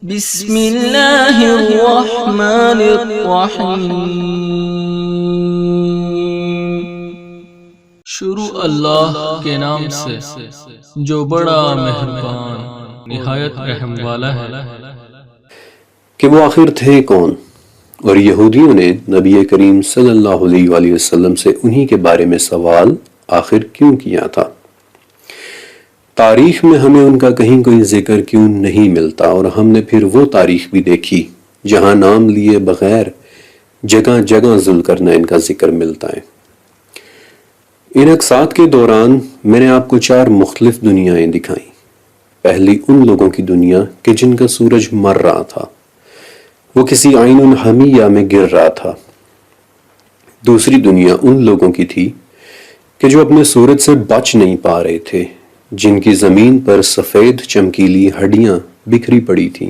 بسم اللہ الرحمن الرحیم۔ شروع اللہ کے نام سے جو بڑا مہربان نہایت رحم والا ہے۔ کہ وہ آخر تھے کون؟ اور یہودیوں نے نبی کریم صلی اللہ علیہ وآلہ وسلم سے انہی کے بارے میں سوال آخر کیوں کیا تھا؟ تاریخ میں ہمیں ان کا کہیں کوئی ذکر کیوں نہیں ملتا، اور ہم نے پھر وہ تاریخ بھی دیکھی جہاں نام لیے بغیر جگہ جگہ ذوالقرنین کا ذکر ملتا ہے۔ ان اقساط کے دوران میں نے آپ کو 4 مختلف دنیایں دکھائیں۔ پہلی ان لوگوں کی دنیا کہ جن کا سورج مر رہا تھا، وہ کسی عین حمیہ میں گر رہا تھا۔ دوسری دنیا ان لوگوں کی تھی کہ جو اپنے سورج سے بچ نہیں پا رہے تھے، جن کی زمین پر سفید چمکیلی ہڈیاں بکھری پڑی تھیں،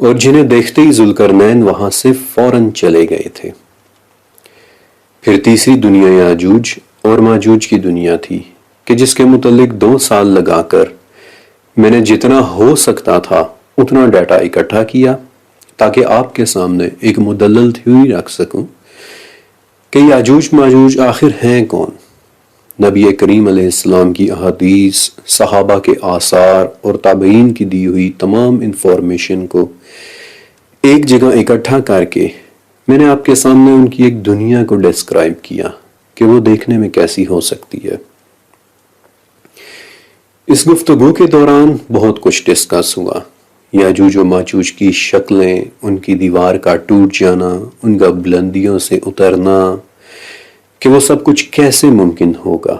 اور جنہیں دیکھتے ہی ذوالقرنین وہاں سے فوراً چلے گئے تھے۔ پھر تیسری دنیا یاجوج اور ماجوج کی دنیا تھی کہ جس کے متعلق 2 سال لگا کر میں نے جتنا ہو سکتا تھا اتنا ڈیٹا اکٹھا کیا تاکہ آپ کے سامنے ایک مدلل تھیوری رکھ سکوں کہ یاجوج ماجوج آخر ہیں کون۔ نبی کریم علیہ السلام کی احادیث، صحابہ کے آثار اور تابعین کی دی ہوئی تمام انفارمیشن کو ایک جگہ اکٹھا کر کے میں نے آپ کے سامنے ان کی ایک دنیا کو ڈسکرائب کیا کہ وہ دیکھنے میں کیسی ہو سکتی ہے۔ اس گفتگو کے دوران بہت کچھ ڈسکس ہوا۔ یاجوج و ماجوج کی شکلیں، ان کی دیوار کا ٹوٹ جانا، ان کا بلندیوں سے اترنا، کہ وہ سب کچھ کیسے ممکن ہوگا۔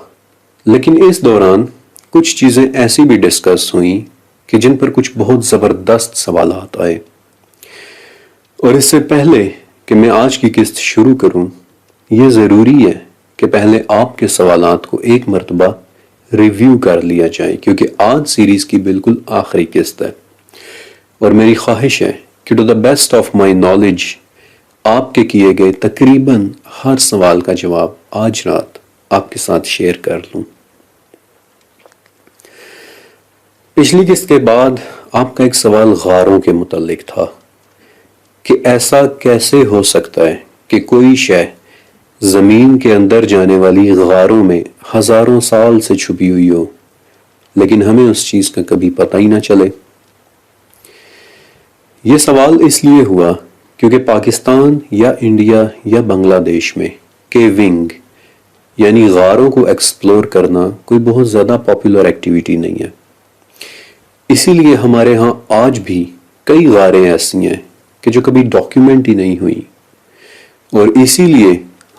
لیکن اس دوران کچھ چیزیں ایسی بھی ڈسکس ہوئیں کہ جن پر کچھ بہت زبردست سوالات آئے۔ اور اس سے پہلے کہ میں آج کی قسط شروع کروں، یہ ضروری ہے کہ پہلے آپ کے سوالات کو ایک مرتبہ ریویو کر لیا جائے، کیونکہ آج سیریز کی بالکل آخری قسط ہے، اور میری خواہش ہے کہ to the best of my knowledge آپ کے کیے گئے تقریباً ہر سوال کا جواب آج رات آپ کے ساتھ شیئر کر لوں۔ پچھلی قسط کے بعد آپ کا ایک سوال غاروں کے متعلق تھا کہ ایسا کیسے ہو سکتا ہے کہ کوئی شے زمین کے اندر جانے والی غاروں میں ہزاروں سال سے چھپی ہوئی ہو لیکن ہمیں اس چیز کا کبھی پتہ ہی نہ چلے۔ یہ سوال اس لیے ہوا کیونکہ پاکستان یا انڈیا یا بنگلہ دیش میں کیونگ یعنی غاروں کو ایکسپلور کرنا کوئی بہت زیادہ پاپولر ایکٹیویٹی نہیں ہے۔ اسی لیے ہمارے ہاں آج بھی کئی غاریں ایسی ہیں کہ جو کبھی ڈاکیومنٹ ہی نہیں ہوئی، اور اسی لیے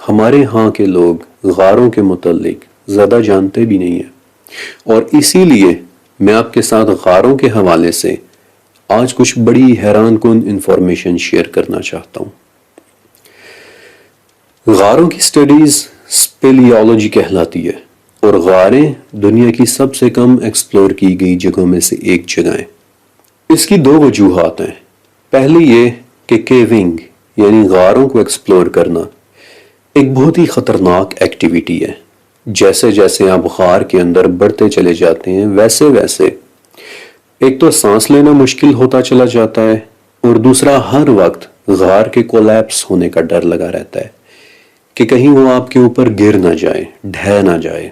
ہمارے ہاں کے لوگ غاروں کے متعلق زیادہ جانتے بھی نہیں ہیں، اور اسی لیے میں آپ کے ساتھ غاروں کے حوالے سے آج کچھ بڑی حیران کن انفارمیشن شیئر کرنا چاہتا ہوں۔ غاروں کی سٹڈیز سپیلیالوجی کہلاتی ہے، اور غاریں دنیا کی سب سے کم ایکسپلور کی گئی جگہوں میں سے ایک جگہ ہے۔ اس کی 2 وجوہات ہیں۔ پہلی یہ کہ کیونگ یعنی غاروں کو ایکسپلور کرنا ایک بہت ہی خطرناک ایکٹیویٹی ہے۔ جیسے جیسے آپ غار کے اندر بڑھتے چلے جاتے ہیں ویسے ویسے ایک تو سانس لینا مشکل ہوتا چلا جاتا ہے، اور دوسرا ہر وقت غار کے کولیپس ہونے کا ڈر لگا رہتا ہے کہ کہیں وہ آپ کے اوپر گر نہ جائے، ڈھہ نہ جائے۔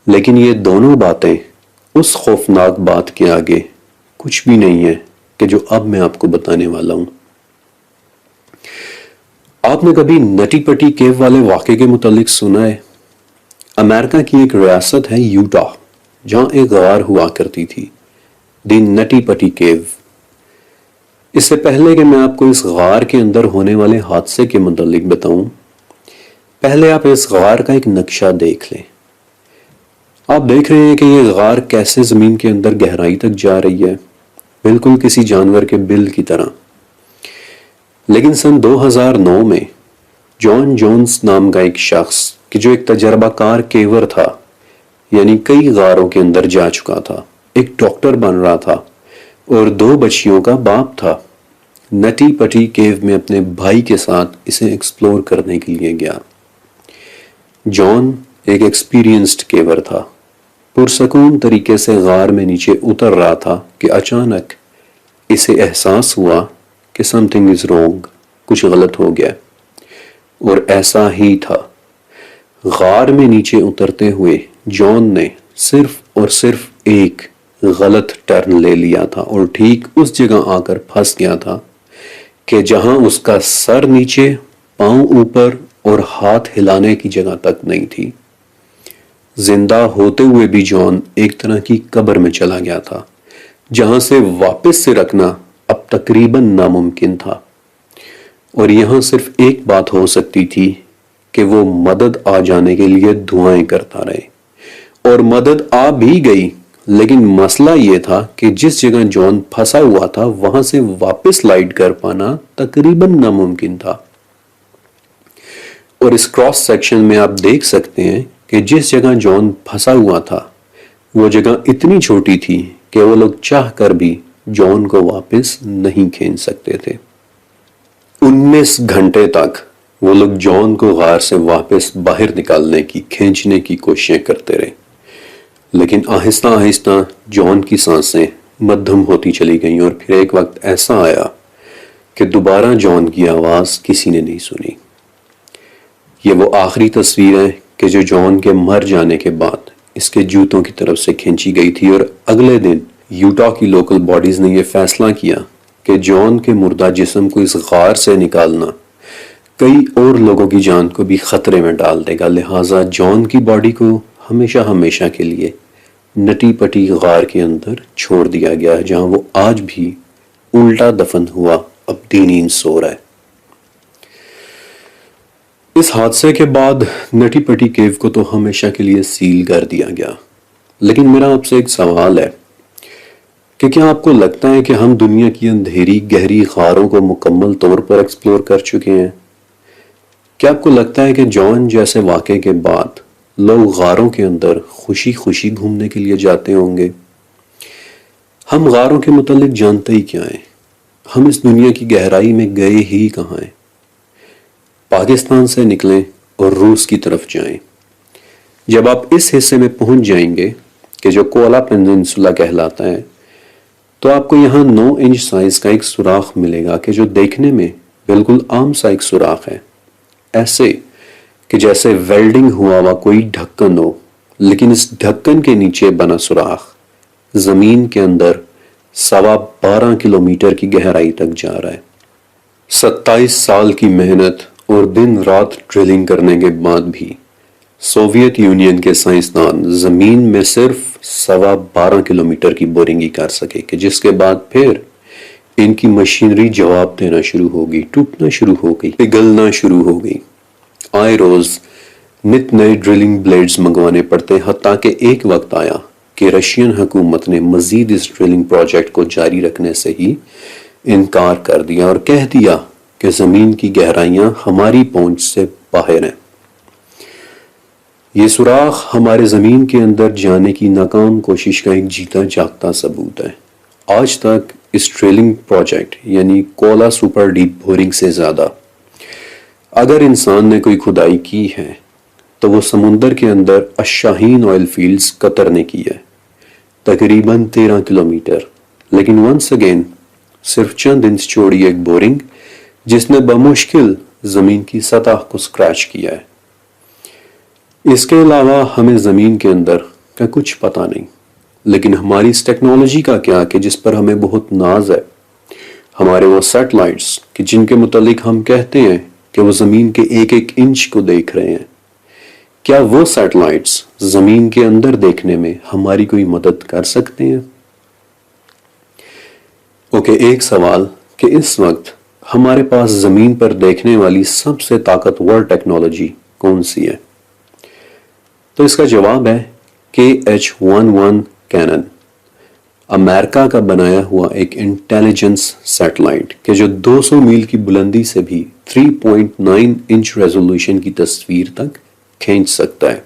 لیکن یہ دونوں باتیں اس خوفناک بات کے آگے کچھ بھی نہیں ہے کہ جو اب میں آپ کو بتانے والا ہوں۔ آپ نے کبھی نٹی پٹی کیو والے واقعے کے متعلق سنا ہے؟ امریکہ کی ایک ریاست ہے یوٹا، جہاں ایک غار ہوا کرتی تھی، دی نٹی پٹی کیو۔ اس سے پہلے کہ میں آپ کو اس غار کے اندر ہونے والے حادثے کے متعلق بتاؤں، پہلے آپ اس غار کا ایک نقشہ دیکھ لیں۔ آپ دیکھ رہے ہیں کہ یہ غار کیسے زمین کے اندر گہرائی تک جا رہی ہے، بالکل کسی جانور کے بل کی طرح۔ لیکن سن 2009 میں جان جونز نام کا ایک شخص کہ جو ایک تجربہ کار کیور تھا، یعنی کئی غاروں کے اندر جا چکا تھا، ایک ڈاکٹر بن رہا تھا اور 2 بچیوں کا باپ تھا، نٹی پٹی کیو میں اپنے بھائی کے ساتھ اسے ایکسپلور کرنے کے لیے گیا۔ جان ایک ایکسپیرینسڈ کیور تھا، پرسکون طریقے سے غار میں نیچے اتر رہا تھا کہ اچانک اسے احساس ہوا کہ سم تھنگ از رانگ، کچھ غلط ہو گیا، اور ایسا ہی تھا۔ غار میں نیچے اترتے ہوئے جان نے صرف اور صرف ایک غلط ٹرن لے لیا تھا اور ٹھیک اس جگہ آ کر پھنس گیا تھا کہ جہاں اس کا سر نیچے، پاؤں اوپر اور ہاتھ ہلانے کی جگہ تک نہیں تھی۔ زندہ ہوتے ہوئے بھی جان ایک طرح کی قبر میں چلا گیا تھا جہاں سے واپس سے رکھنا اب تقریباً ناممکن تھا، اور یہاں صرف ایک بات ہو سکتی تھی کہ وہ مدد آ جانے کے لیے دعائیں کرتا رہے، اور مدد آ بھی گئی، لیکن مسئلہ یہ تھا کہ جس جگہ جان پھنسا ہوا تھا وہاں سے واپس لائٹ کر پانا تقریباً ناممکن تھا۔ اور اس کراس سیکشن میں آپ دیکھ سکتے ہیں کہ جس جگہ جان پھنسا ہوا تھا وہ جگہ اتنی چھوٹی تھی کہ وہ لوگ چاہ کر بھی جان کو واپس نہیں کھینچ سکتے تھے۔ 19 گھنٹے تک وہ لوگ جان کو غار سے واپس باہر نکالنے کی، کھینچنے کی کوششیں کرتے رہے، لیکن آہستہ آہستہ جان کی سانسیں مدھم ہوتی چلی گئیں، اور پھر ایک وقت ایسا آیا کہ دوبارہ جان کی آواز کسی نے نہیں سنی۔ یہ وہ آخری تصویر ہے کہ جو جان کے مر جانے کے بعد اس کے جوتوں کی طرف سے کھینچی گئی تھی، اور اگلے دن یوٹا کی لوکل باڈیز نے یہ فیصلہ کیا کہ جان کے مردہ جسم کو اس غار سے نکالنا کئی اور لوگوں کی جان کو بھی خطرے میں ڈال دے گا، لہٰذا جان کی باڈی کو ہمیشہ ہمیشہ کے لیے نٹی پٹی غار کے اندر چھوڑ دیا گیا ہے، جہاں وہ آج بھی الٹا دفن ہوا ابدی نیند سو رہا ہے۔ اس حادثے کے بعد نٹی پٹی کیو کو تو ہمیشہ کے لیے سیل کر دیا گیا، لیکن میرا آپ سے ایک سوال ہے کہ کیا آپ کو لگتا ہے کہ ہم دنیا کی اندھیری گہری غاروں کو مکمل طور پر ایکسپلور کر چکے ہیں؟ کیا آپ کو لگتا ہے کہ جان جیسے واقعے کے بعد لوگ غاروں کے اندر خوشی خوشی گھومنے کے لیے جاتے ہوں گے؟ ہم غاروں کے متعلق جانتے ہی کیا ہیں؟ ہم اس دنیا کی گہرائی میں گئے ہی کہاں ہیں؟ پاکستان سے نکلیں اور روس کی طرف جائیں۔ جب آپ اس حصے میں پہنچ جائیں گے کہ جو کولا پیننسولا کہلاتا ہے، تو آپ کو یہاں 9 انچ سائز کا ایک سوراخ ملے گا کہ جو دیکھنے میں بالکل عام سا ایک سوراخ ہے، ایسے کہ جیسے ویلڈنگ ہوا ہوا کوئی ڈھکن ہو، لیکن اس ڈھکن کے نیچے بنا سوراخ زمین کے اندر 12.25 کلومیٹر کی گہرائی تک جا رہا ہے۔ 27 سال کی محنت اور دن رات ڈرلنگ کرنے کے بعد بھی سوویت یونین کے سائنسدان زمین میں صرف 12.25 کلومیٹر کی بورنگ ہی کر سکے، کہ جس کے بعد پھر ان کی مشینری جواب دینا شروع ہوگی، ٹوٹنا شروع ہو گئی، پگھلنا شروع ہو گئی۔ آئے روز نت نئے ڈرلنگ بلیڈز منگوانے پڑتے، حتیٰ کہ ایک وقت آیا کہ رشین حکومت نے مزید اس ڈرلنگ پروجیکٹ کو جاری رکھنے سے ہی انکار کر دیا اور کہہ دیا کہ زمین کی گہرائیاں ہماری پہنچ سے باہر ہیں۔ یہ سوراخ ہمارے زمین کے اندر جانے کی ناکام کوشش کا ایک جیتا جاگتا ثبوت ہے۔ آج تک اس ڈرلنگ پروجیکٹ یعنی کولا سپر ڈیپ بورنگ سے زیادہ اگر انسان نے کوئی کھدائی کی ہے تو وہ سمندر کے اندر الشاہین آئل فیلڈز قطر نے کی ہے، تقریباً 13 کلومیٹر، لیکن ونس اگین صرف چند انچ چوڑی ایک بورنگ جس نے بمشکل زمین کی سطح کو سکریچ کیا ہے۔ اس کے علاوہ ہمیں زمین کے اندر کا کچھ پتہ نہیں، لیکن ہماری اس ٹیکنالوجی کا کیا کہ جس پر ہمیں بہت ناز ہے، ہمارے وہ سیٹلائٹس کہ جن کے متعلق ہم کہتے ہیں کہ وہ زمین کے ایک ایک انچ کو دیکھ رہے ہیں، کیا وہ سیٹلائٹس زمین کے اندر دیکھنے میں ہماری کوئی مدد کر سکتے ہیں؟ اوکے، ایک سوال کہ اس وقت ہمارے پاس زمین پر دیکھنے والی سب سے طاقتور ٹیکنالوجی کون سی ہے؟ تو اس کا جواب ہے KH-11 کینن، امریکہ کا بنایا ہوا ایک انٹیلیجنس سیٹلائٹ کہ جو 200 میل کی بلندی سے بھی 3.9 انچ ریزولوشن کی تصویر تک کھینچ سکتا ہے۔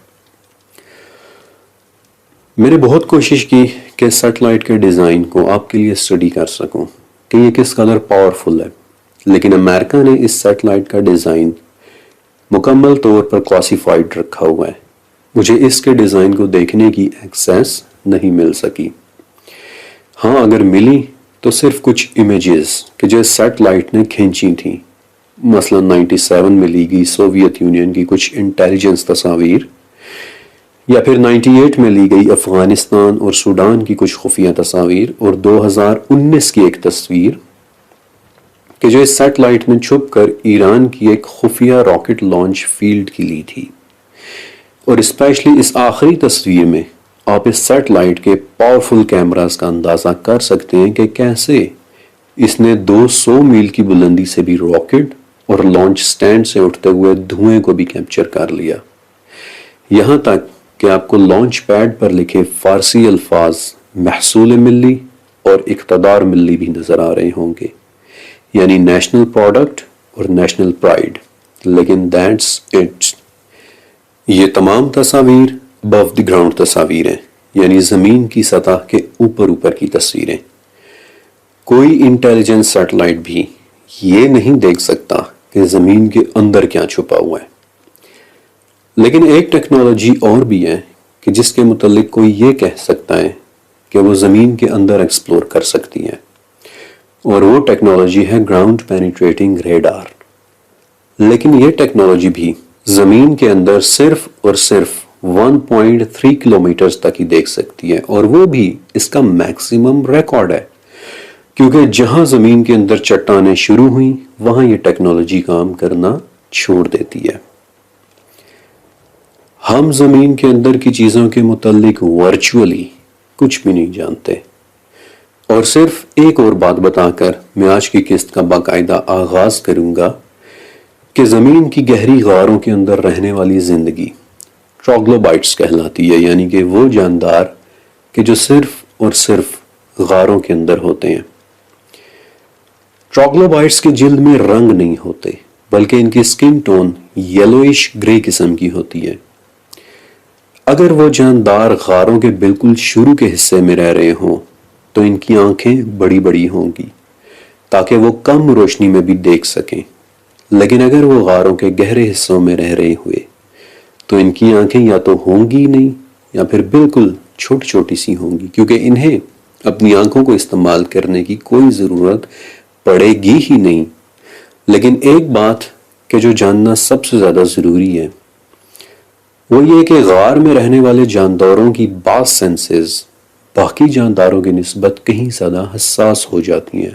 میں نے بہت کوشش کی کہ سیٹلائٹ کے ڈیزائن کو آپ کے لیے اسٹڈی کر سکوں کہ یہ کس قدر پاورفل ہے، لیکن امریکہ نے اس سیٹلائٹ کا ڈیزائن مکمل طور پر کلاسیفائڈ رکھا ہوا ہے۔ مجھے اس کے ڈیزائن کو دیکھنے کی ایکسیس نہیں مل سکی۔ ہاں اگر ملی تو صرف کچھ امیجز کہ جو سیٹلائٹ نے کھینچی تھیں، مثلا 97 میں لی گئی سوویت یونین کی کچھ انٹیلیجنس تصاویر، یا پھر 98 میں لی گئی افغانستان اور سوڈان کی کچھ خفیہ تصاویر، اور 2019 کی ایک تصویر کہ جو اس سیٹلائٹ نے چھپ کر ایران کی ایک خفیہ راکٹ لانچ فیلڈ کی لی تھی۔ اور اسپیشلی اس آخری تصویر میں آپ اس سیٹلائٹ کے پاورفل کیمراز کا اندازہ کر سکتے ہیں کہ کیسے اس نے 200 میل کی بلندی سے بھی راکٹ اور لانچ سٹینڈ سے اٹھتے ہوئے دھوئیں کو بھی کیپچر کر لیا، یہاں تک کہ آپ کو لانچ پیڈ پر لکھے فارسی الفاظ محصول ملی اور اقتدار ملی بھی نظر آ رہے ہوں گے، یعنی نیشنل پروڈکٹ اور نیشنل پرائیڈ۔ لیکن دیٹس اٹ، یہ تمام تصاویر above the ground تصاویر ہیں، یعنی زمین کی سطح کے اوپر کی تصویریں۔ کوئی انٹیلیجنس سیٹلائٹ بھی یہ نہیں دیکھ سکتا کہ زمین کے اندر کیا چھپا ہوا ہے۔ لیکن ایک ٹیکنالوجی اور بھی ہے کہ جس کے متعلق کوئی یہ کہہ سکتا ہے کہ وہ زمین کے اندر ایکسپلور کر سکتی ہے، اور وہ ٹیکنالوجی ہے گراؤنڈ پینیٹریٹنگ ریڈار۔ لیکن یہ ٹیکنالوجی بھی زمین کے اندر صرف اور صرف 1.3 کلومیٹرز تک ہی دیکھ سکتی ہے، اور وہ بھی اس کا میکسیمم ریکارڈ ہے، کیونکہ جہاں زمین کے اندر چٹانیں شروع ہوئیں وہاں یہ ٹیکنالوجی کام کرنا چھوڑ دیتی ہے۔ ہم زمین کے اندر کی چیزوں کے متعلق ورچولی کچھ بھی نہیں جانتے۔ اور صرف ایک اور بات بتا کر میں آج کی قسط کا باقاعدہ آغاز کروں گا کہ زمین کی گہری غاروں کے اندر رہنے والی زندگی ٹراگلوبائٹس کہلاتی ہے، یعنی کہ وہ جاندار کہ جو صرف اور صرف غاروں کے اندر ہوتے ہیں۔ ٹراگلوبائٹس کے جلد میں رنگ نہیں ہوتے، بلکہ ان کی سکن ٹون یلوئش گرے قسم کی ہوتی ہے۔ اگر وہ جاندار غاروں کے بالکل شروع کے حصے میں رہ رہے ہوں تو ان کی آنکھیں بڑی بڑی ہوں گی تاکہ وہ کم روشنی میں بھی دیکھ سکیں، لیکن اگر وہ غاروں کے گہرے حصوں میں رہ رہے ہوئے تو ان کی آنکھیں یا تو ہوں گی نہیں یا پھر بالکل چھوٹی چھوٹی سی ہوں گی، کیونکہ انہیں اپنی آنکھوں کو استعمال کرنے کی کوئی ضرورت پڑے گی ہی نہیں۔ لیکن ایک بات کہ جو جاننا سب سے زیادہ ضروری ہے وہ یہ کہ غار میں رہنے والے جانداروں کی بعض سینسز باقی جانداروں کی نسبت کہیں زیادہ حساس ہو جاتی ہیں۔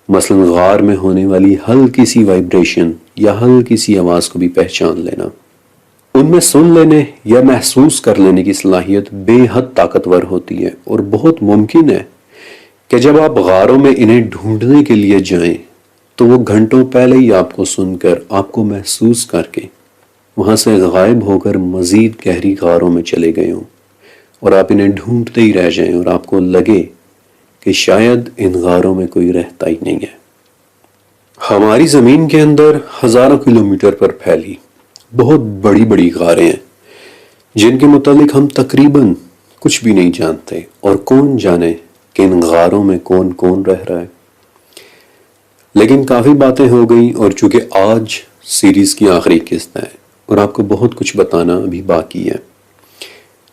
مثلا غار میں ہونے والی ہلکی سی وائبریشن یا ہلکی سی آواز کو بھی پہچان لینا، ان میں سن لینے یا محسوس کر لینے کی صلاحیت بے حد طاقتور ہوتی ہے، اور بہت ممکن ہے کہ جب آپ غاروں میں انہیں ڈھونڈنے کے لیے جائیں تو وہ گھنٹوں پہلے ہی آپ کو سن کر، آپ کو محسوس کر کے وہاں سے غائب ہو کر مزید گہری غاروں میں چلے گئے ہوں، اور آپ انہیں ڈھونڈتے ہی رہ جائیں اور آپ کو لگے کہ شاید ان غاروں میں کوئی رہتا ہی نہیں ہے۔ ہماری زمین کے اندر ہزاروں کلومیٹر پر پھیلی بہت بڑی بڑی غاریں ہیں جن کے متعلق ہم تقریباً کچھ بھی نہیں جانتے، اور کون جانے کہ ان غاروں میں کون کون رہ رہا ہے۔ لیکن کافی باتیں ہو گئیں، اور چونکہ آج سیریز کی آخری قسط ہے اور آپ کو بہت کچھ بتانا ابھی باقی ہے،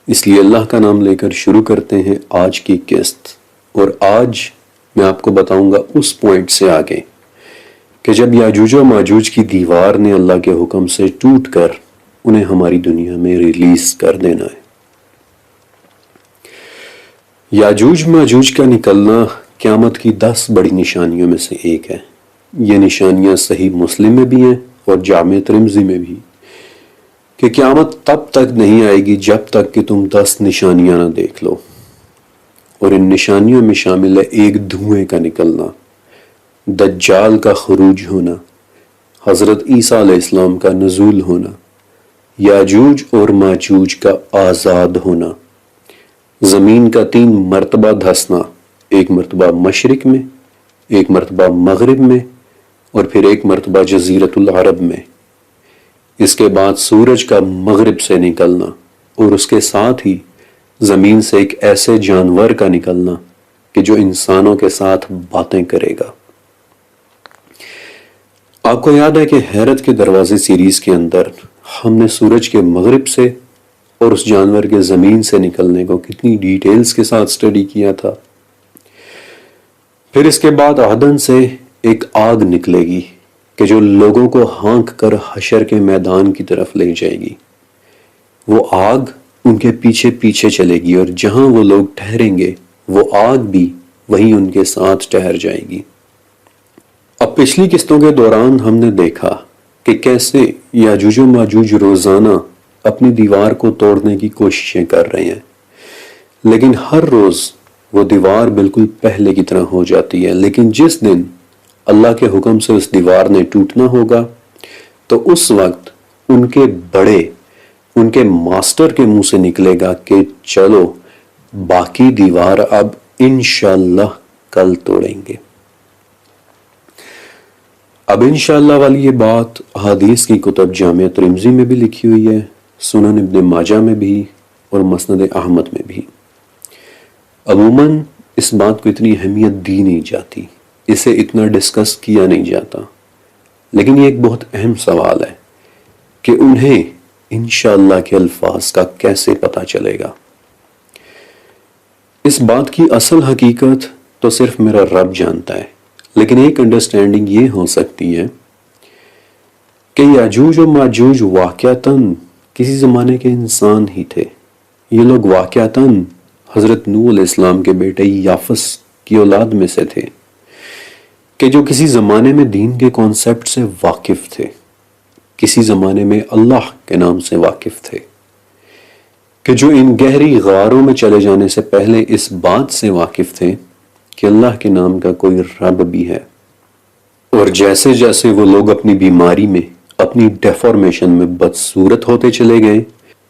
اس لیے اللہ کا نام لے کر شروع کرتے ہیں آج کی قسط۔ اور آج میں آپ کو بتاؤں گا اس پوائنٹ سے آگے کہ جب یاجوج و ماجوج کی دیوار نے اللہ کے حکم سے ٹوٹ کر انہیں ہماری دنیا میں ریلیز کر دینا ہے۔ یاجوج ماجوج کا نکلنا قیامت کی 10 بڑی نشانیوں میں سے ایک ہے۔ یہ نشانیاں صحیح مسلم میں بھی ہیں اور جامع ترمذی میں بھی، کہ قیامت تب تک نہیں آئے گی جب تک کہ تم 10 نشانیاں نہ دیکھ لو، اور ان نشانیوں میں شامل ہے ایک دھوئیں کا نکلنا، دجال کا خروج ہونا، حضرت عیسیٰ علیہ السلام کا نزول ہونا، یاجوج اور ماجوج کا آزاد ہونا، زمین کا 3 مرتبہ دھسنا، ایک مرتبہ مشرق میں، ایک مرتبہ مغرب میں، اور پھر ایک مرتبہ جزیرۃ العرب میں۔ اس کے بعد سورج کا مغرب سے نکلنا، اور اس کے ساتھ ہی زمین سے ایک ایسے جانور کا نکلنا کہ جو انسانوں کے ساتھ باتیں کرے گا۔ آپ کو یاد ہے کہ حیرت کے دروازے سیریز کے اندر ہم نے سورج کے مغرب سے اور اس جانور کے زمین سے نکلنے کو کتنی ڈیٹیلز کے ساتھ سٹڈی کیا تھا۔ پھر اس کے بعد عدن سے ایک آگ نکلے گی کہ جو لوگوں کو ہانک کر حشر کے میدان کی طرف لے جائے گی۔ وہ آگ ان کے پیچھے پیچھے چلے گی اور جہاں وہ لوگ ٹھہریں گے وہ آگ بھی وہیں ان کے ساتھ ٹھہر جائے گی۔ اب پچھلی قسطوں کے دوران ہم نے دیکھا کہ کیسے یاجوج و ماجوج روزانہ اپنی دیوار کو توڑنے کی کوششیں کر رہے ہیں، لیکن ہر روز وہ دیوار بالکل پہلے کی طرح ہو جاتی ہے۔ لیکن جس دن اللہ کے حکم سے اس دیوار نے ٹوٹنا ہوگا تو اس وقت ان کے بڑے، ان کے ماسٹر کے منہ سے نکلے گا کہ چلو باقی دیوار اب انشاءاللہ کل توڑیں گے۔ اب انشاءاللہ والی یہ بات حدیث کی کتب جامع ترمذی میں بھی لکھی ہوئی ہے، سنن ابن ماجہ میں بھی اور مسند احمد میں بھی۔ عموماً اس بات کو اتنی اہمیت دی نہیں جاتی، اسے اتنا ڈسکس کیا نہیں جاتا، لیکن یہ ایک بہت اہم سوال ہے کہ انہیں انشاءاللہ کے الفاظ کا کیسے پتہ چلے گا۔ اس بات کی اصل حقیقت تو صرف میرا رب جانتا ہے، لیکن ایک انڈرسٹینڈنگ یہ ہو سکتی ہے کہ یاجوج و ماجوج واقعتاً کسی زمانے کے انسان ہی تھے۔ یہ لوگ واقعتاً حضرت نوح علیہ السلام کے بیٹے یافس کی اولاد میں سے تھے کہ جو کسی زمانے میں دین کے کانسیپٹ سے واقف تھے، کسی زمانے میں اللہ کے نام سے واقف تھے، کہ جو ان گہری غاروں میں چلے جانے سے پہلے اس بات سے واقف تھے کہ اللہ کے نام کا کوئی رب بھی ہے۔ اور جیسے جیسے وہ لوگ اپنی بیماری میں، اپنی ڈیفارمیشن میں بدصورت ہوتے چلے گئے،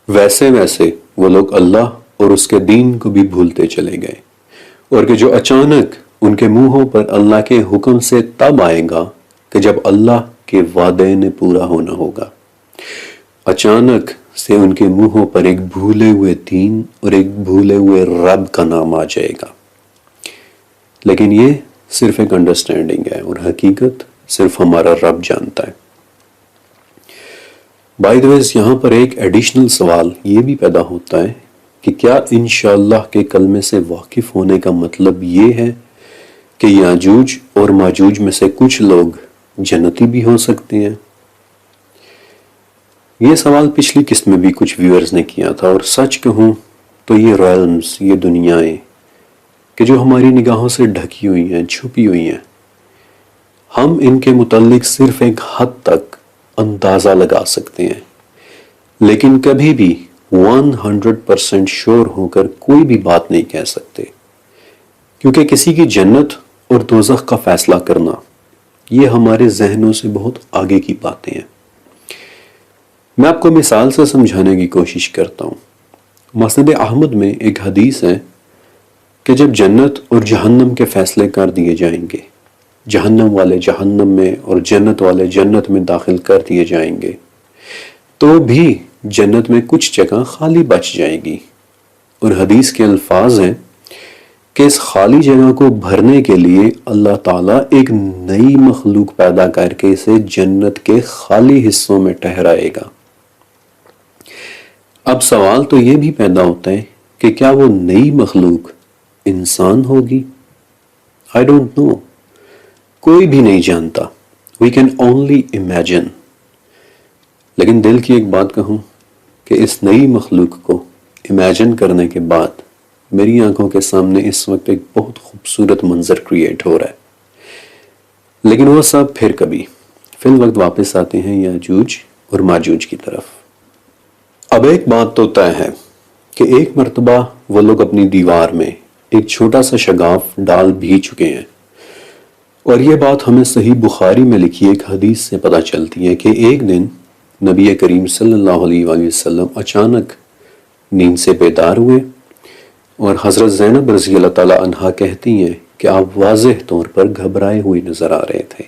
ویسے ویسے وہ لوگ اللہ اور اس کے دین کو بھی بھولتے چلے گئے، اور کہ جو اچانک ان کے منہوں پر اللہ کے حکم سے تب آئے گا کہ جب اللہ کے وعدے نے پورا ہونا ہوگا۔ اچانک سے ان کے منہوں پر ایک بھولے ہوئے دین اور ایک بھولے ہوئے رب کا نام آ جائے گا، لیکن یہ صرف ایک انڈرسٹینڈنگ ہے اور حقیقت صرف ہمارا رب جانتا ہے۔ بائی دی وے یہاں پر ایک ایڈیشنل سوال یہ بھی پیدا ہوتا ہے کہ کیا انشاءاللہ کے کلمے سے واقف ہونے کا مطلب یہ ہے کہ یاجوج اور ماجوج میں سے کچھ لوگ جنتی بھی ہو سکتے ہیں؟ یہ سوال پچھلی قسط میں بھی کچھ ویورز نے کیا تھا، اور سچ کہوں تو یہ ریلمز، یہ دنیایں کہ جو ہماری نگاہوں سے ڈھکی ہوئی ہیں، چھپی ہوئی ہیں، ہم ان کے متعلق صرف ایک حد تک اندازہ لگا سکتے ہیں، لیکن کبھی بھی 100% شور ہو کر کوئی بھی بات نہیں کہہ سکتے، کیونکہ کسی کی جنت اور دوزخ کا فیصلہ کرنا یہ ہمارے ذہنوں سے بہت آگے کی باتیں ہیں۔ میں آپ کو مثال سے سمجھانے کی کوشش کرتا ہوں۔ مسند احمد میں ایک حدیث ہے کہ جب جنت اور جہنم کے فیصلے کر دیے جائیں گے، جہنم والے جہنم میں اور جنت والے جنت میں داخل کر دیے جائیں گے، تو بھی جنت میں کچھ جگہ خالی بچ جائے گی، اور حدیث کے الفاظ ہیں کہ اس خالی جگہ کو بھرنے کے لیے اللہ تعالیٰ ایک نئی مخلوق پیدا کر کے اسے جنت کے خالی حصوں میں ٹھہرائے گا۔ اب سوال تو یہ بھی پیدا ہوتا ہے کہ کیا وہ نئی مخلوق انسان ہوگی؟ I don't know، کوئی بھی نہیں جانتا، we can only imagine۔ لیکن دل کی ایک بات کہوں کہ اس نئی مخلوق کو امیجن کرنے کے بعد میری آنکھوں کے سامنے اس وقت ایک بہت خوبصورت منظر کریٹ ہو رہا ہے، لیکن وہ سب پھر کبھی۔ فی الوقت واپس آتے ہیں یاجوج اور ماجوج کی طرف۔ اب ایک بات تو طے ہے کہ ایک مرتبہ وہ لوگ اپنی دیوار میں ایک چھوٹا سا شگاف ڈال بھی چکے ہیں، اور یہ بات ہمیں صحیح بخاری میں لکھی ایک حدیث سے پتہ چلتی ہے کہ ایک دن نبی کریم صلی اللہ علیہ وآلہ وسلم اچانک نیند سے بیدار ہوئے، اور حضرت زینب رضی اللہ تعالیٰ عنہا کہتی ہیں کہ آپ واضح طور پر گھبرائے ہوئے نظر آ رہے تھے،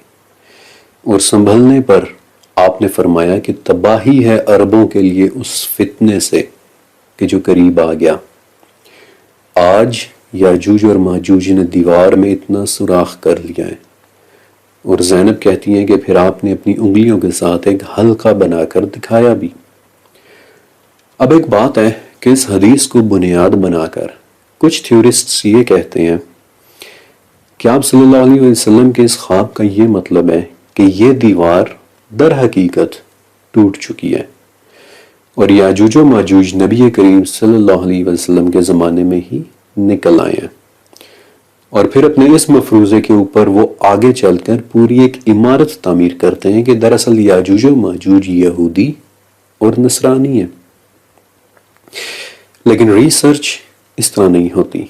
اور سنبھلنے پر آپ نے فرمایا کہ تباہی ہے عربوں کے لیے اس فتنے سے کہ جو قریب آ گیا۔ آج یاجوج اور ماجوج نے دیوار میں اتنا سوراخ کر لیا ہے، اور زینب کہتی ہیں کہ پھر آپ نے اپنی انگلیوں کے ساتھ ایک حلقہ بنا کر دکھایا بھی۔ اب ایک بات ہے کہ اس حدیث کو بنیاد بنا کر کچھ تھیورسٹس یہ کہتے ہیں کہ آپ صلی اللہ علیہ وسلم کے اس خواب کا یہ مطلب ہے کہ یہ دیوار در حقیقت ٹوٹ چکی ہے اور یاجوج و ماجوج نبی کریم صلی اللہ علیہ وسلم کے زمانے میں ہی نکل آئے ہیں، اور پھر اپنے اس مفروضے کے اوپر وہ آگے چل کر پوری ایک عمارت تعمیر کرتے ہیں کہ دراصل یاجوج و ماجوج یہودی اور نصرانی ہیں۔ لیکن ریسرچ اس طرح نہیں ہوتی،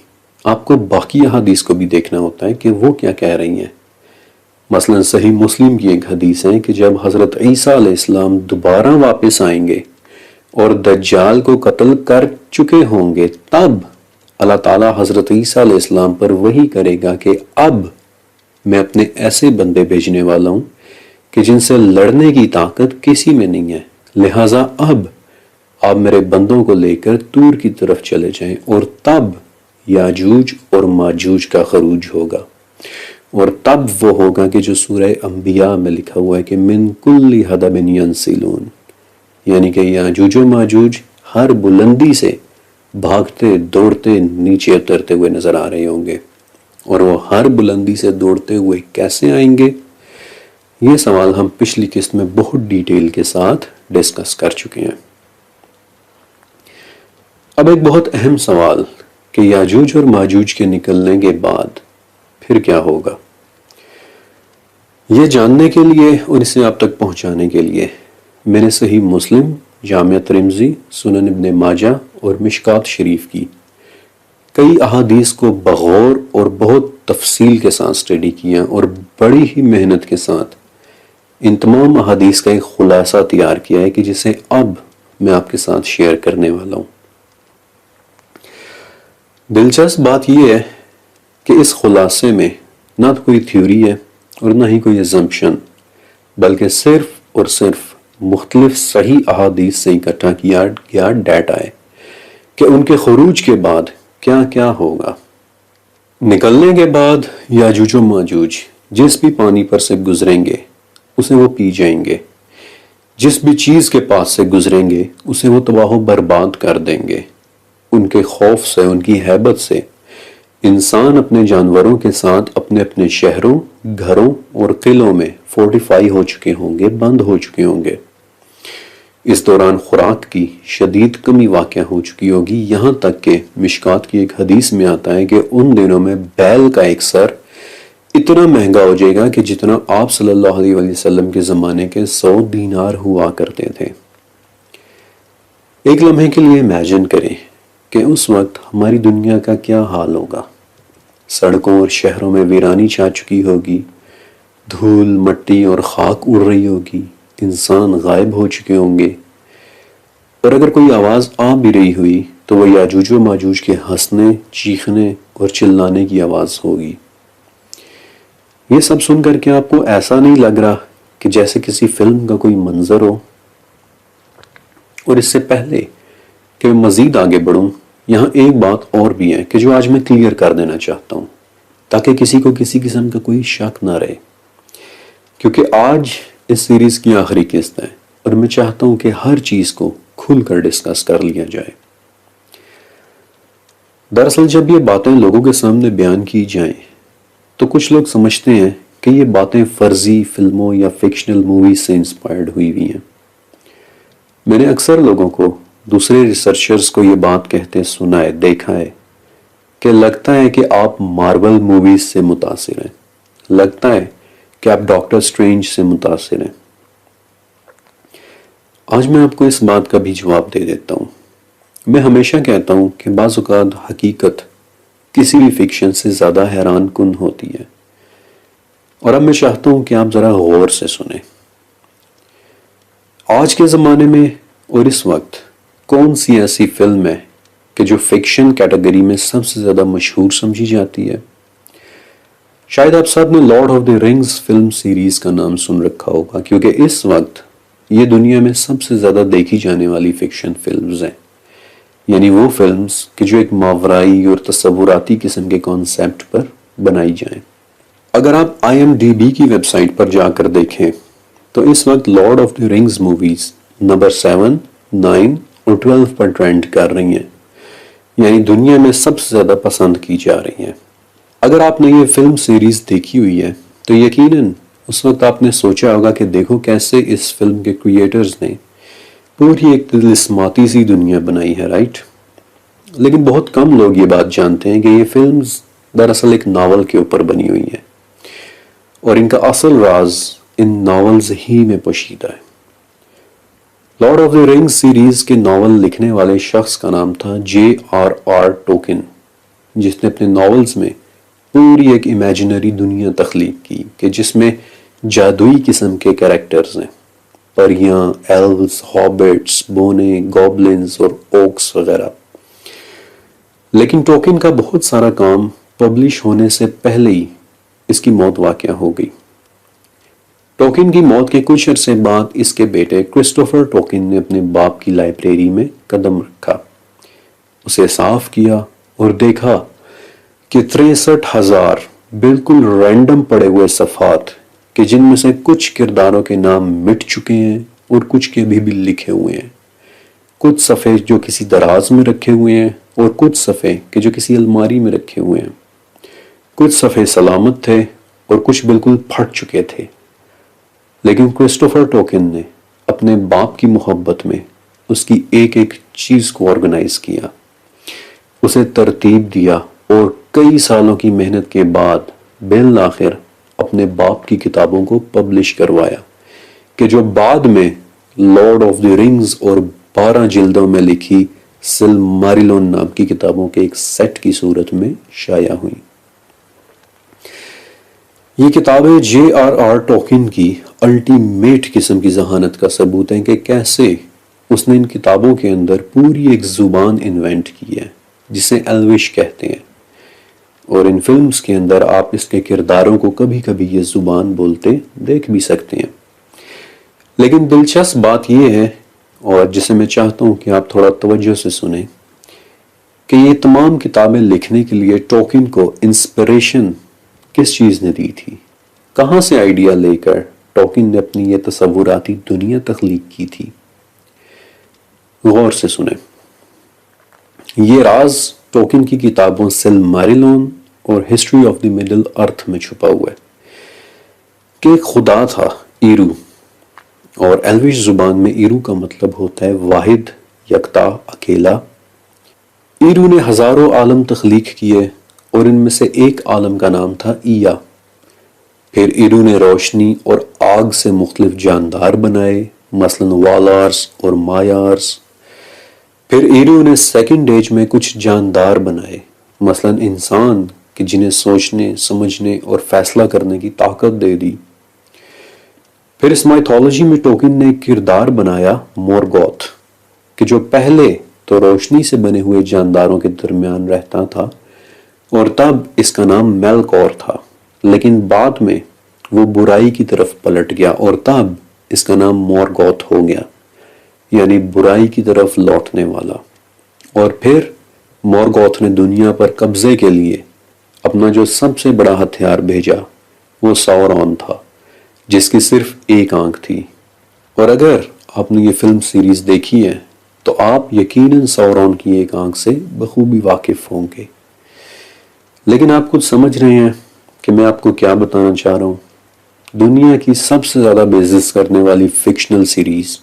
آپ کو باقی احادیث کو بھی دیکھنا ہوتا ہے کہ وہ کیا کہہ رہی ہیں۔ مثلا صحیح مسلم کی ایک حدیث ہے کہ جب حضرت عیسیٰ علیہ السلام دوبارہ واپس آئیں گے اور دجال کو قتل کر چکے ہوں گے، تب اللہ تعالیٰ حضرت عیسیٰ علیہ السلام پر وحی کرے گا کہ اب میں اپنے ایسے بندے بھیجنے والا ہوں کہ جن سے لڑنے کی طاقت کسی میں نہیں ہے، لہٰذا اب آپ میرے بندوں کو لے کر طور کی طرف چلے جائیں، اور تب یاجوج اور ماجوج کا خروج ہوگا، اور تب وہ ہوگا کہ جو سورہ انبیاء میں لکھا ہوا ہے کہ من کل حدب ینسلون، یعنی کہ یاجوج و ماجوج ہر بلندی سے بھاگتے دوڑتے نیچے اترتے ہوئے نظر آ رہے ہوں گے، اور وہ ہر بلندی سے دوڑتے ہوئے کیسے آئیں گے، یہ سوال ہم پچھلی قسط میں بہت ڈیٹیل کے ساتھ ڈسکس کر چکے ہیں۔ اب ایک بہت اہم سوال کہ یاجوج اور ماجوج کے نکلنے کے بعد پھر کیا ہوگا، یہ جاننے کے لیے اور اسے آپ تک پہنچانے کے لیے میں نے صحیح مسلم، جامع ترمذی، سنن ابن ماجہ اور مشکات شریف کی کئی احادیث کو بغور اور بہت تفصیل کے ساتھ اسٹڈی کیا اور بڑی ہی محنت کے ساتھ ان تمام احادیث کا ایک خلاصہ تیار کیا ہے کہ جسے اب میں آپ کے ساتھ شیئر کرنے والا ہوں۔ دلچسپ بات یہ ہے کہ اس خلاصے میں نہ تو کوئی تھیوری ہے اور نہ ہی کوئی اسمپشن، بلکہ صرف اور صرف مختلف صحیح احادیث سے اکٹھا کیا گیا ڈیٹا ہے کہ ان کے خروج کے بعد کیا کیا ہوگا۔ نکلنے کے بعد یاجوج و ماجوج جس بھی پانی پر سے گزریں گے اسے وہ پی جائیں گے، جس بھی چیز کے پاس سے گزریں گے اسے وہ تباہ و برباد کر دیں گے۔ ان کے خوف سے، ان کی ہیبت سے انسان اپنے جانوروں کے ساتھ اپنے اپنے شہروں، گھروں اور قلعوں میں فورٹیفائی ہو چکے ہوں گے، بند ہو چکے ہوں گے۔ اس دوران خوراک کی شدید کمی واقع ہو چکی ہوگی، یہاں تک کہ مشکات کی ایک حدیث میں آتا ہے کہ ان دنوں میں بیل کا ایک سر اتنا مہنگا ہو جائے گا کہ جتنا آپ صلی اللہ علیہ وسلم کے زمانے کے 100 دینار ہوا کرتے تھے۔ ایک لمحے کے لیے امیجن کریں کہ اس وقت ہماری دنیا کا کیا حال ہوگا۔ سڑکوں اور شہروں میں ویرانی چھا چکی ہوگی، دھول، مٹی اور خاک اڑ رہی ہوگی، انسان غائب ہو چکے ہوں گے، اور اگر کوئی آواز آ بھی رہی ہوئی تو وہ یاجوج و ماجوج کے ہنسنے، چیخنے اور چلانے کی آواز ہوگی۔ یہ سب سن کر کے آپ کو ایسا نہیں لگ رہا کہ جیسے کسی فلم کا کوئی منظر ہو؟ اور اس سے پہلے کہ میں مزید آگے بڑھوں، یہاں ایک بات اور بھی ہے کہ جو آج میں کلیئر کر دینا چاہتا ہوں تاکہ کسی کو کسی قسم کا کوئی شک نہ رہے، کیونکہ آج اس سیریز کی آخری قسط ہے اور میں چاہتا ہوں کہ ہر چیز کو کھل کر ڈسکس کر لیا جائے۔ دراصل جب یہ باتیں لوگوں کے سامنے بیان کی جائیں تو کچھ لوگ سمجھتے ہیں کہ یہ باتیں فرضی فلموں یا فکشنل موویز سے انسپائرڈ ہوئی ہیں۔ میں نے اکثر لوگوں کو، دوسرے ریسرچرز کو یہ بات کہتے سنا ہے، دیکھا ہے کہ لگتا ہے کہ آپ مارول موویز سے متاثر ہیں، لگتا ہے کہ آپ ڈاکٹر سٹرینج سے متاثر ہیں۔ آج میں آپ کو اس بات کا بھی جواب دے دیتا ہوں۔ میں ہمیشہ کہتا ہوں کہ بعض اوقات حقیقت کسی بھی فکشن سے زیادہ حیران کن ہوتی ہے، اور اب میں چاہتا ہوں کہ آپ ذرا غور سے سنیں۔ آج کے زمانے میں اور اس وقت کون سی ایسی فلم ہے کہ جو فکشن کیٹیگری میں سب سے زیادہ مشہور سمجھی جاتی ہے؟ شاید آپ سب نے Lord of the Rings film series کا نام سن رکھا ہوگا، کیونکہ اس وقت یہ دنیا میں سب سے زیادہ دیکھی جانے والی فکشن فلمز ہیں، یعنی وہ فلمز کہ جو ایک ماورائی اور تصوراتی قسم کے کانسیپٹ پر بنائی جائیں۔ اگر آپ IMDb کی ویب سائٹ پر جا کر دیکھیں تو اس وقت Lord of the Rings movies number 7، 9 اور 12 پر ٹرینڈ کر رہی ہیں، یعنی دنیا میں سب سے زیادہ پسند کی جا رہی ہیں۔ اگر آپ نے یہ فلم سیریز دیکھی ہوئی ہے تو یقیناً اس وقت آپ نے سوچا ہوگا کہ دیکھو کیسے اس فلم کے کریٹرز نے پوری ایک طلسماتی سی دنیا بنائی ہے، رائٹ؟ لیکن بہت کم لوگ یہ بات جانتے ہیں کہ یہ فلمز دراصل ایک ناول کے اوپر بنی ہوئی ہیں، اور ان کا اصل راز ان ناولز ہی میں پوشیدہ ہے۔ Lord of the Rings series کے ناول لکھنے والے شخص کا نام تھا J.R.R. ٹولکین، جس نے اپنے ناولز میں پوری ایک امیجنری دنیا تخلیق کی کہ جس میں جادوئی قسم کے کریکٹرز ہیں، پریاں، ایلوز، ہابٹس، بونے، گوبلنز اور اوکس وغیرہ۔ لیکن ٹولکین کا بہت سارا کام پبلش ہونے سے پہلے ہی اس کی موت واقع ہو گئی۔ ٹولکین کی موت کے کچھ عرصے بعد اس کے بیٹے کرسٹوفر ٹولکین نے اپنے باپ کی لائبریری میں قدم رکھا، اسے صاف کیا اور دیکھا کہ 63,000 بالکل رینڈم پڑے ہوئے صفحات کہ جن میں سے کچھ کرداروں کے نام مٹ چکے ہیں اور کچھ کے بھی لکھے ہوئے ہیں، کچھ صفحے جو کسی دراز میں رکھے ہوئے ہیں اور کچھ صفحے کہ جو کسی الماری میں رکھے ہوئے ہیں، کچھ صفحے سلامت تھے اور کچھ بالکل پھٹ چکے تھے۔ لیکن کرسٹوفر ٹولکین نے اپنے باپ کی محبت میں اس کی ایک ایک چیز کو آرگنائز کیا، اسے ترتیب دیا اور کئی سالوں کی محنت کے بعد بالآخر اپنے باپ کی کتابوں کو پبلش کروایا، کہ جو بعد میں لارڈ آف دی رنگز اور 12 جلدوں میں لکھی سلماریلون نام کی کتابوں کے ایک سیٹ کی صورت میں شائع ہوئی۔ یہ کتابیں J.R.R. ٹولکین کی الٹیمیٹ قسم کی ذہانت کا ثبوت ہے کہ کیسے اس نے ان کتابوں کے اندر پوری ایک زبان انوینٹ کی ہے جسے ایلوش کہتے ہیں، اور ان فلمز کے اندر آپ اس کے کرداروں کو کبھی کبھی یہ زبان بولتے دیکھ بھی سکتے ہیں۔ لیکن دلچسپ بات یہ ہے، اور جسے میں چاہتا ہوں کہ آپ تھوڑا توجہ سے سنیں، کہ یہ تمام کتابیں لکھنے کے لیے ٹولکین کو انسپریشن کس چیز نے دی تھی، کہاں سے آئیڈیا لے کر ٹولکین نے اپنی یہ تصوراتی دنیا تخلیق کی تھی؟ غور سے سنیں۔ یہ راز ٹولکین کی کتابوں سلماریلون اور ہسٹری آف دی مڈل ارتھ میں چھپا ہوا ہے کہ ایک خدا تھا، ایرو، اور ایلوش زبان میں ایرو کا مطلب ہوتا ہے واحد، یکتا، اکیلا۔ ایرو نے ہزاروں عالم تخلیق کیے اور ان میں سے ایک عالم کا نام تھا ایا۔ پھر ایرو نے روشنی اور آگ سے مختلف جاندار بنائے، مثلا والارز اور مایارز۔ پھر ایرو نے سیکنڈ ایج میں کچھ جاندار بنائے، مثلا انسان کہ جنہیں سوچنے، سمجھنے اور فیصلہ کرنے کی طاقت دے دی۔ پھر اس مائتھولوجی میں ٹولکین نے ایک کردار بنایا مورگوتھ، کہ جو پہلے تو روشنی سے بنے ہوئے جانداروں کے درمیان رہتا تھا اور تب اس کا نام میلکور تھا، لیکن بعد میں وہ برائی کی طرف پلٹ گیا اور تب اس کا نام مورگوتھ ہو گیا، یعنی برائی کی طرف لوٹنے والا۔ اور پھر مورگوتھ نے دنیا پر قبضے کے لیے اپنا جو سب سے بڑا ہتھیار بھیجا وہ ساورون تھا، جس کی صرف ایک آنکھ تھی۔ اور اگر آپ نے یہ فلم سیریز دیکھی ہے تو آپ یقیناً ساورون کی ایک آنکھ سے بخوبی واقف ہوں گے۔ لیکن آپ کچھ سمجھ رہے ہیں کہ میں آپ کو کیا بتانا چاہ رہا ہوں؟ دنیا کی سب سے زیادہ بزنس کرنے والی فکشنل سیریز،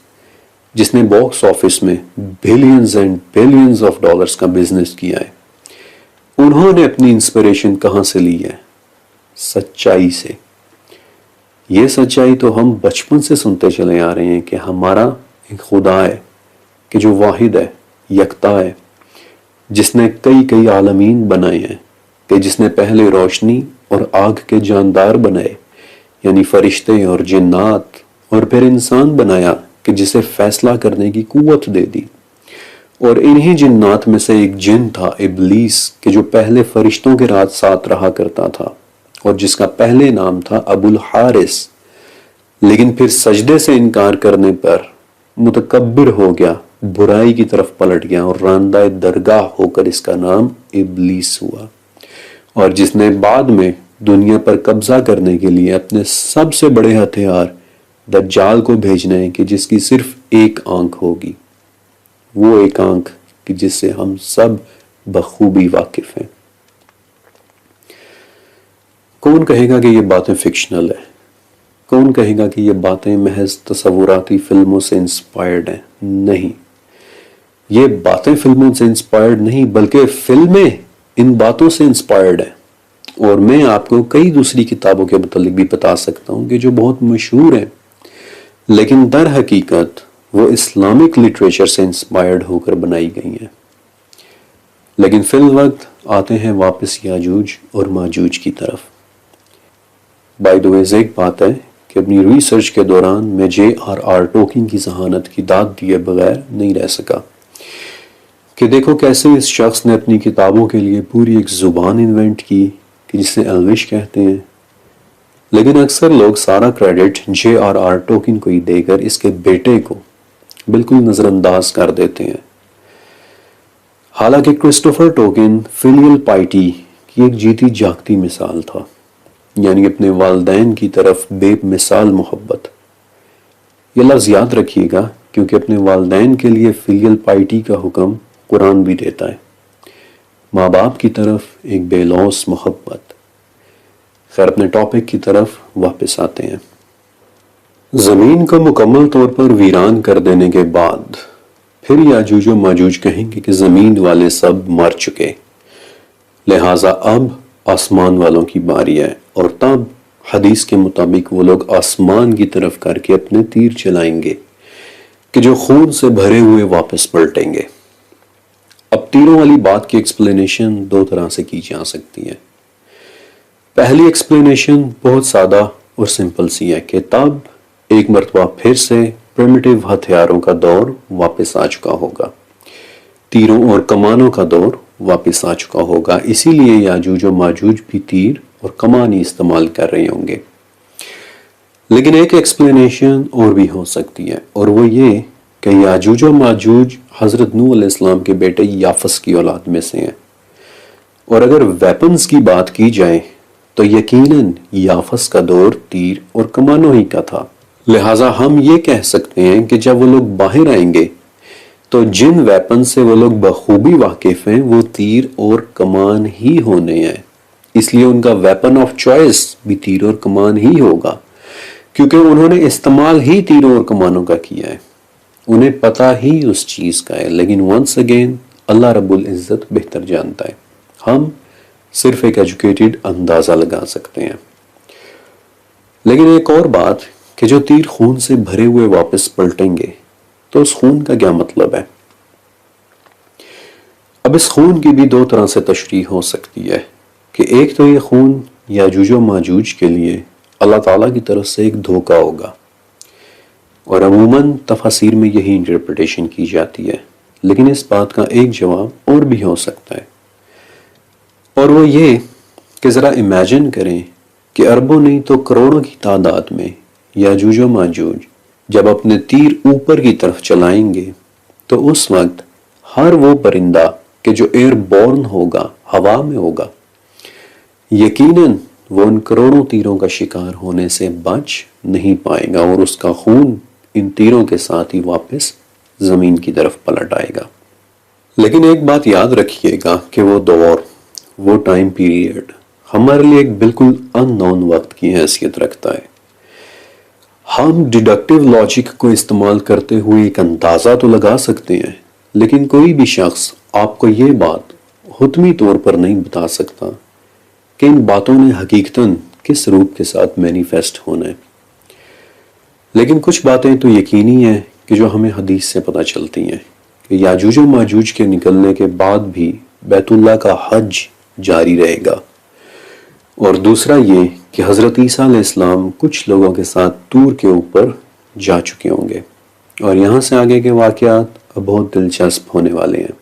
جس نے باکس آفس میں billions and billions of dollars کا بزنس کیا ہے، انہوں نے اپنی انسپریشن کہاں سے لی ہے؟ سچائی سے۔ یہ سچائی تو ہم بچپن سے سنتے چلے آ رہے ہیں کہ ہمارا ایک خدا ہے کہ جو واحد ہے، یکتا ہے، جس نے کئی عالمین بنائے ہیں، کہ جس نے پہلے روشنی اور آگ کے جاندار بنائے، یعنی فرشتے اور جنات، اور پھر انسان بنایا کہ جسے فیصلہ کرنے کی قوت دے دی۔ اور انہی جنات میں سے ایک جن تھا ابلیس، کہ جو پہلے فرشتوں کے ساتھ رہا کرتا تھا اور جس کا پہلے نام تھا ابو الحارث، لیکن پھر سجدے سے انکار کرنے پر متکبر ہو گیا، برائی کی طرف پلٹ گیا اور راندہ درگاہ ہو کر اس کا نام ابلیس ہوا، اور جس نے بعد میں دنیا پر قبضہ کرنے کے لیے اپنے سب سے بڑے ہتھیار دجال کو بھیجنا ہے کہ جس کی صرف ایک آنکھ ہوگی۔ وہ ایک آنکھ کہ جس سے ہم سب بخوبی واقف ہیں۔ کون کہے گا کہ یہ باتیں فکشنل ہیں؟ کون کہے گا کہ یہ باتیں محض تصوراتی فلموں سے انسپائرڈ ہیں؟ نہیں، یہ باتیں فلموں سے انسپائرڈ نہیں بلکہ فلمیں ان باتوں سے انسپائرڈ ہیں۔ اور میں آپ کو کئی دوسری کتابوں کے متعلق بھی بتا سکتا ہوں کہ جو بہت مشہور ہیں لیکن در حقیقت وہ اسلامک لٹریچر سے انسپائرڈ ہو کر بنائی گئی ہیں، لیکن فی الوقت آتے ہیں واپس یاجوج اور ماجوج کی طرف۔ بائی دا ویز ایک بات ہے کہ اپنی ریسرچ کے دوران میں J.R.R. ٹولکین کی ذہانت کی داد دیے بغیر نہیں رہ سکا کہ دیکھو کیسے اس شخص نے اپنی کتابوں کے لیے پوری ایک زبان انوینٹ کی کہ جسے ایلوش کہتے ہیں، لیکن اکثر لوگ سارا کریڈٹ J.R.R. ٹولکین کو ہی دے کر اس کے بیٹے کو بالکل نظر انداز کر دیتے ہیں۔ حالانکہ کرسٹوفر ٹولکین فیلیل پائٹی کی ایک جیتی جاگتی مثال تھا، یعنی اپنے والدین کی طرف بے مثال محبت۔ یہ لفظ یاد رکھیے گا کیونکہ اپنے والدین کے لیے فیلیل پائٹی کا حکم قرآن بھی دیتا ہے، ماں باپ کی طرف ایک بے لوث محبت۔ خیر، اپنے ٹاپک کی طرف واپس آتے ہیں۔ زمین کو مکمل طور پر ویران کر دینے کے بعد پھر یاجوج و ماجوج کہیں گے کہ زمین والے سب مر چکے، لہٰذا اب آسمان والوں کی باری ہے، اور تب حدیث کے مطابق وہ لوگ آسمان کی طرف کر کے اپنے تیر چلائیں گے کہ جو خون سے بھرے ہوئے واپس پلٹیں گے۔ اب تیروں والی بات کی ایکسپلینیشن دو طرح سے کی جا سکتی ہے۔ پہلی ایکسپلینیشن بہت سادہ اور سمپل سی ہے کہ تب ایک مرتبہ پھر سے پریمیٹیو ہتھیاروں کا دور واپس آ چکا ہوگا، تیروں اور کمانوں کا دور واپس آ چکا ہوگا، اسی لیے یاجوج و ماجوج بھی تیر اور کمان ہی استعمال کر رہے ہوں گے۔ لیکن ایک ایکسپلینیشن اور بھی ہو سکتی ہے، اور وہ یہ کہ یاجوج و ماجوج حضرت نوح علیہ السلام کے بیٹے یافس کی اولاد میں سے ہیں، اور اگر ویپنز کی بات کی جائے تو یقیناً یافس کا دور تیر اور کمانوں ہی کا تھا، لہٰذا ہم یہ کہہ سکتے ہیں کہ جب وہ لوگ باہر آئیں گے تو جن ویپن سے وہ لوگ بخوبی واقف ہیں وہ تیر اور کمان ہی ہونے ہیں، اس لیے ان کا ویپن آف چوائس بھی تیر اور کمان ہی ہوگا، کیونکہ انہوں نے استعمال ہی تیروں اور کمانوں کا کیا ہے، انہیں پتہ ہی اس چیز کا ہے۔ لیکن ونس اگین اللہ رب العزت بہتر جانتا ہے، ہم صرف ایک ایجوکیٹڈ اندازہ لگا سکتے ہیں۔ لیکن ایک اور بات کہ جو تیر خون سے بھرے ہوئے واپس پلٹیں گے تو اس خون کا کیا مطلب ہے؟ اب اس خون کی بھی دو طرح سے تشریح ہو سکتی ہے کہ ایک تو یہ خون یاجوج و ماجوج کے لیے اللہ تعالیٰ کی طرف سے ایک دھوکہ ہوگا، اور عموماً تفاسیر میں یہی انٹرپریٹیشن کی جاتی ہے، لیکن اس بات کا ایک جواب اور بھی ہو سکتا ہے، اور وہ یہ کہ ذرا امیجن کریں کہ اربوں نہیں تو کروڑوں کی تعداد میں یاجوج و ماجوج جب اپنے تیر اوپر کی طرف چلائیں گے تو اس وقت ہر وہ پرندہ کہ جو ایئر بورن ہوگا، ہوا میں ہوگا، یقیناً وہ ان کروڑوں تیروں کا شکار ہونے سے بچ نہیں پائے گا، اور اس کا خون ان تیروں کے ساتھ ہی واپس زمین کی طرف پلٹ آئے گا۔ لیکن ایک بات یاد رکھیے گا کہ وہ دور، وہ ٹائم پیریڈ ہمارے لیے ایک بالکل ان نون وقت کی حیثیت رکھتا ہے۔ ہم ڈیڈکٹیو لاجک کو استعمال کرتے ہوئے ایک اندازہ تو لگا سکتے ہیں، لیکن کوئی بھی شخص آپ کو یہ بات حتمی طور پر نہیں بتا سکتا کہ ان باتوں نے حقیقتاً کس روپ کے ساتھ مینیفیسٹ ہونا ہے۔ لیکن کچھ باتیں تو یقینی ہیں کہ جو ہمیں حدیث سے پتہ چلتی ہیں کہ یاجوج و ماجوج کے نکلنے کے بعد بھی بیت اللہ کا حج جاری رہے گا، اور دوسرا یہ کہ حضرت عیسیٰ علیہ السلام کچھ لوگوں کے ساتھ طور کے اوپر جا چکے ہوں گے، اور یہاں سے آگے کے واقعات اب بہت دلچسپ ہونے والے ہیں،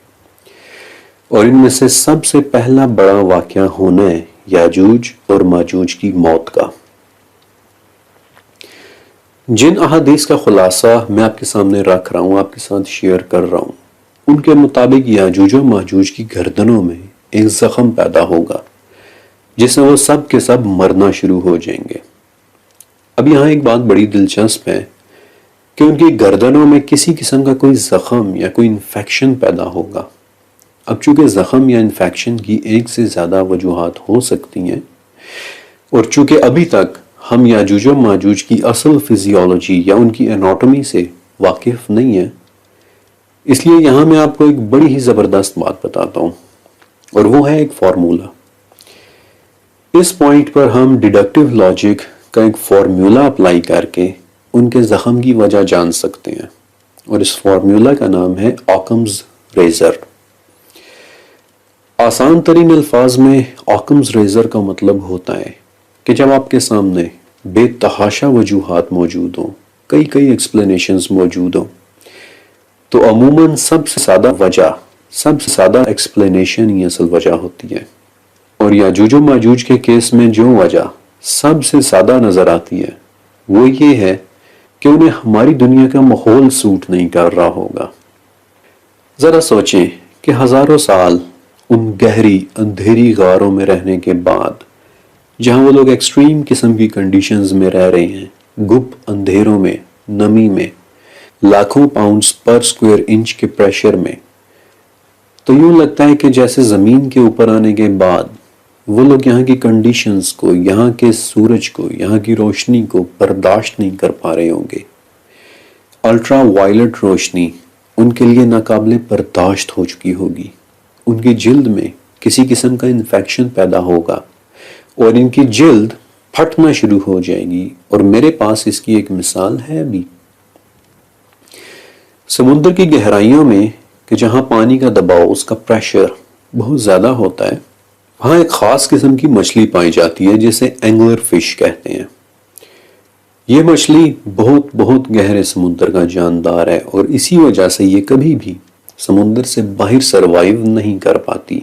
اور ان میں سے سب سے پہلا بڑا واقعہ ہونا ہے یاجوج اور ماجوج کی موت کا۔ جن احادیث کا خلاصہ میں آپ کے سامنے رکھ رہا ہوں، آپ کے ساتھ شیئر کر رہا ہوں، ان کے مطابق یاجوج و ماجوج کی گردنوں میں ایک زخم پیدا ہوگا جس میں وہ سب کے سب مرنا شروع ہو جائیں گے۔ اب یہاں ایک بات بڑی دلچسپ ہے کہ ان کی گردنوں میں کسی قسم کا کوئی زخم یا کوئی انفیکشن پیدا ہوگا۔ اب چونکہ زخم یا انفیکشن کی ایک سے زیادہ وجوہات ہو سکتی ہیں، اور چونکہ ابھی تک ہم یاجوج و ماجوج کی اصل فزیولوجی یا ان کی اناٹومی سے واقف نہیں ہیں، اس لیے یہاں میں آپ کو ایک بڑی ہی زبردست بات بتاتا ہوں، اور وہ ہے ایک فارمولا۔ اس پوائنٹ پر ہم ڈیڈکٹیو لاجک کا ایک فارمولا اپلائی کر کے ان کے زخم کی وجہ جان سکتے ہیں، اور اس فارمولا کا نام ہے آکمز ریزر۔ آسان ترین الفاظ میں آکمز ریزر کا مطلب ہوتا ہے کہ جب آپ کے سامنے بے تحاشا وجوہات موجود ہوں، کئی ایکسپلینیشنز موجود ہوں، تو عموماً سب سے زیادہ وجہ، سب سے زیادہ ایکسپلینیشن ہی اصل وجہ ہوتی ہے۔ اور یاجوج و ماجوج کے کیس میں جو وجہ سب سے زیادہ نظر آتی ہے وہ یہ ہے کہ انہیں ہماری دنیا کا ماحول سوٹ نہیں کر رہا ہوگا۔ ذرا سوچیں کہ ہزاروں سال ان گہری اندھیری غاروں میں رہنے کے بعد، جہاں وہ لوگ ایکسٹریم قسم کی کنڈیشنز میں رہ رہے ہیں، گپ اندھیروں میں، نمی میں، لاکھوں پاؤنڈز پر سکوئر انچ کے پریشر میں، تو یوں لگتا ہے کہ جیسے زمین کے اوپر آنے کے بعد وہ لوگ یہاں کی کنڈیشنز کو، یہاں کے سورج کو، یہاں کی روشنی کو برداشت نہیں کر پا رہے ہوں گے۔ الٹرا وائلٹ روشنی ان کے لیے ناقابل برداشت ہو چکی ہوگی، ان کی جلد میں کسی قسم کا انفیکشن پیدا ہوگا اور ان کی جلد پھٹنا شروع ہو جائے گی، اور میرے پاس اس کی ایک مثال ہے بھی۔ سمندر کی گہرائیوں میں کہ جہاں پانی کا دباؤ، اس کا پریشر بہت زیادہ ہوتا ہے، وہاں ایک خاص قسم کی مچھلی پائی جاتی ہے جسے اینگلر فش کہتے ہیں۔ یہ مچھلی بہت گہرے سمندر کا جاندار ہے، اور اسی وجہ سے یہ کبھی بھی سمندر سے باہر سروائیو نہیں کر پاتی۔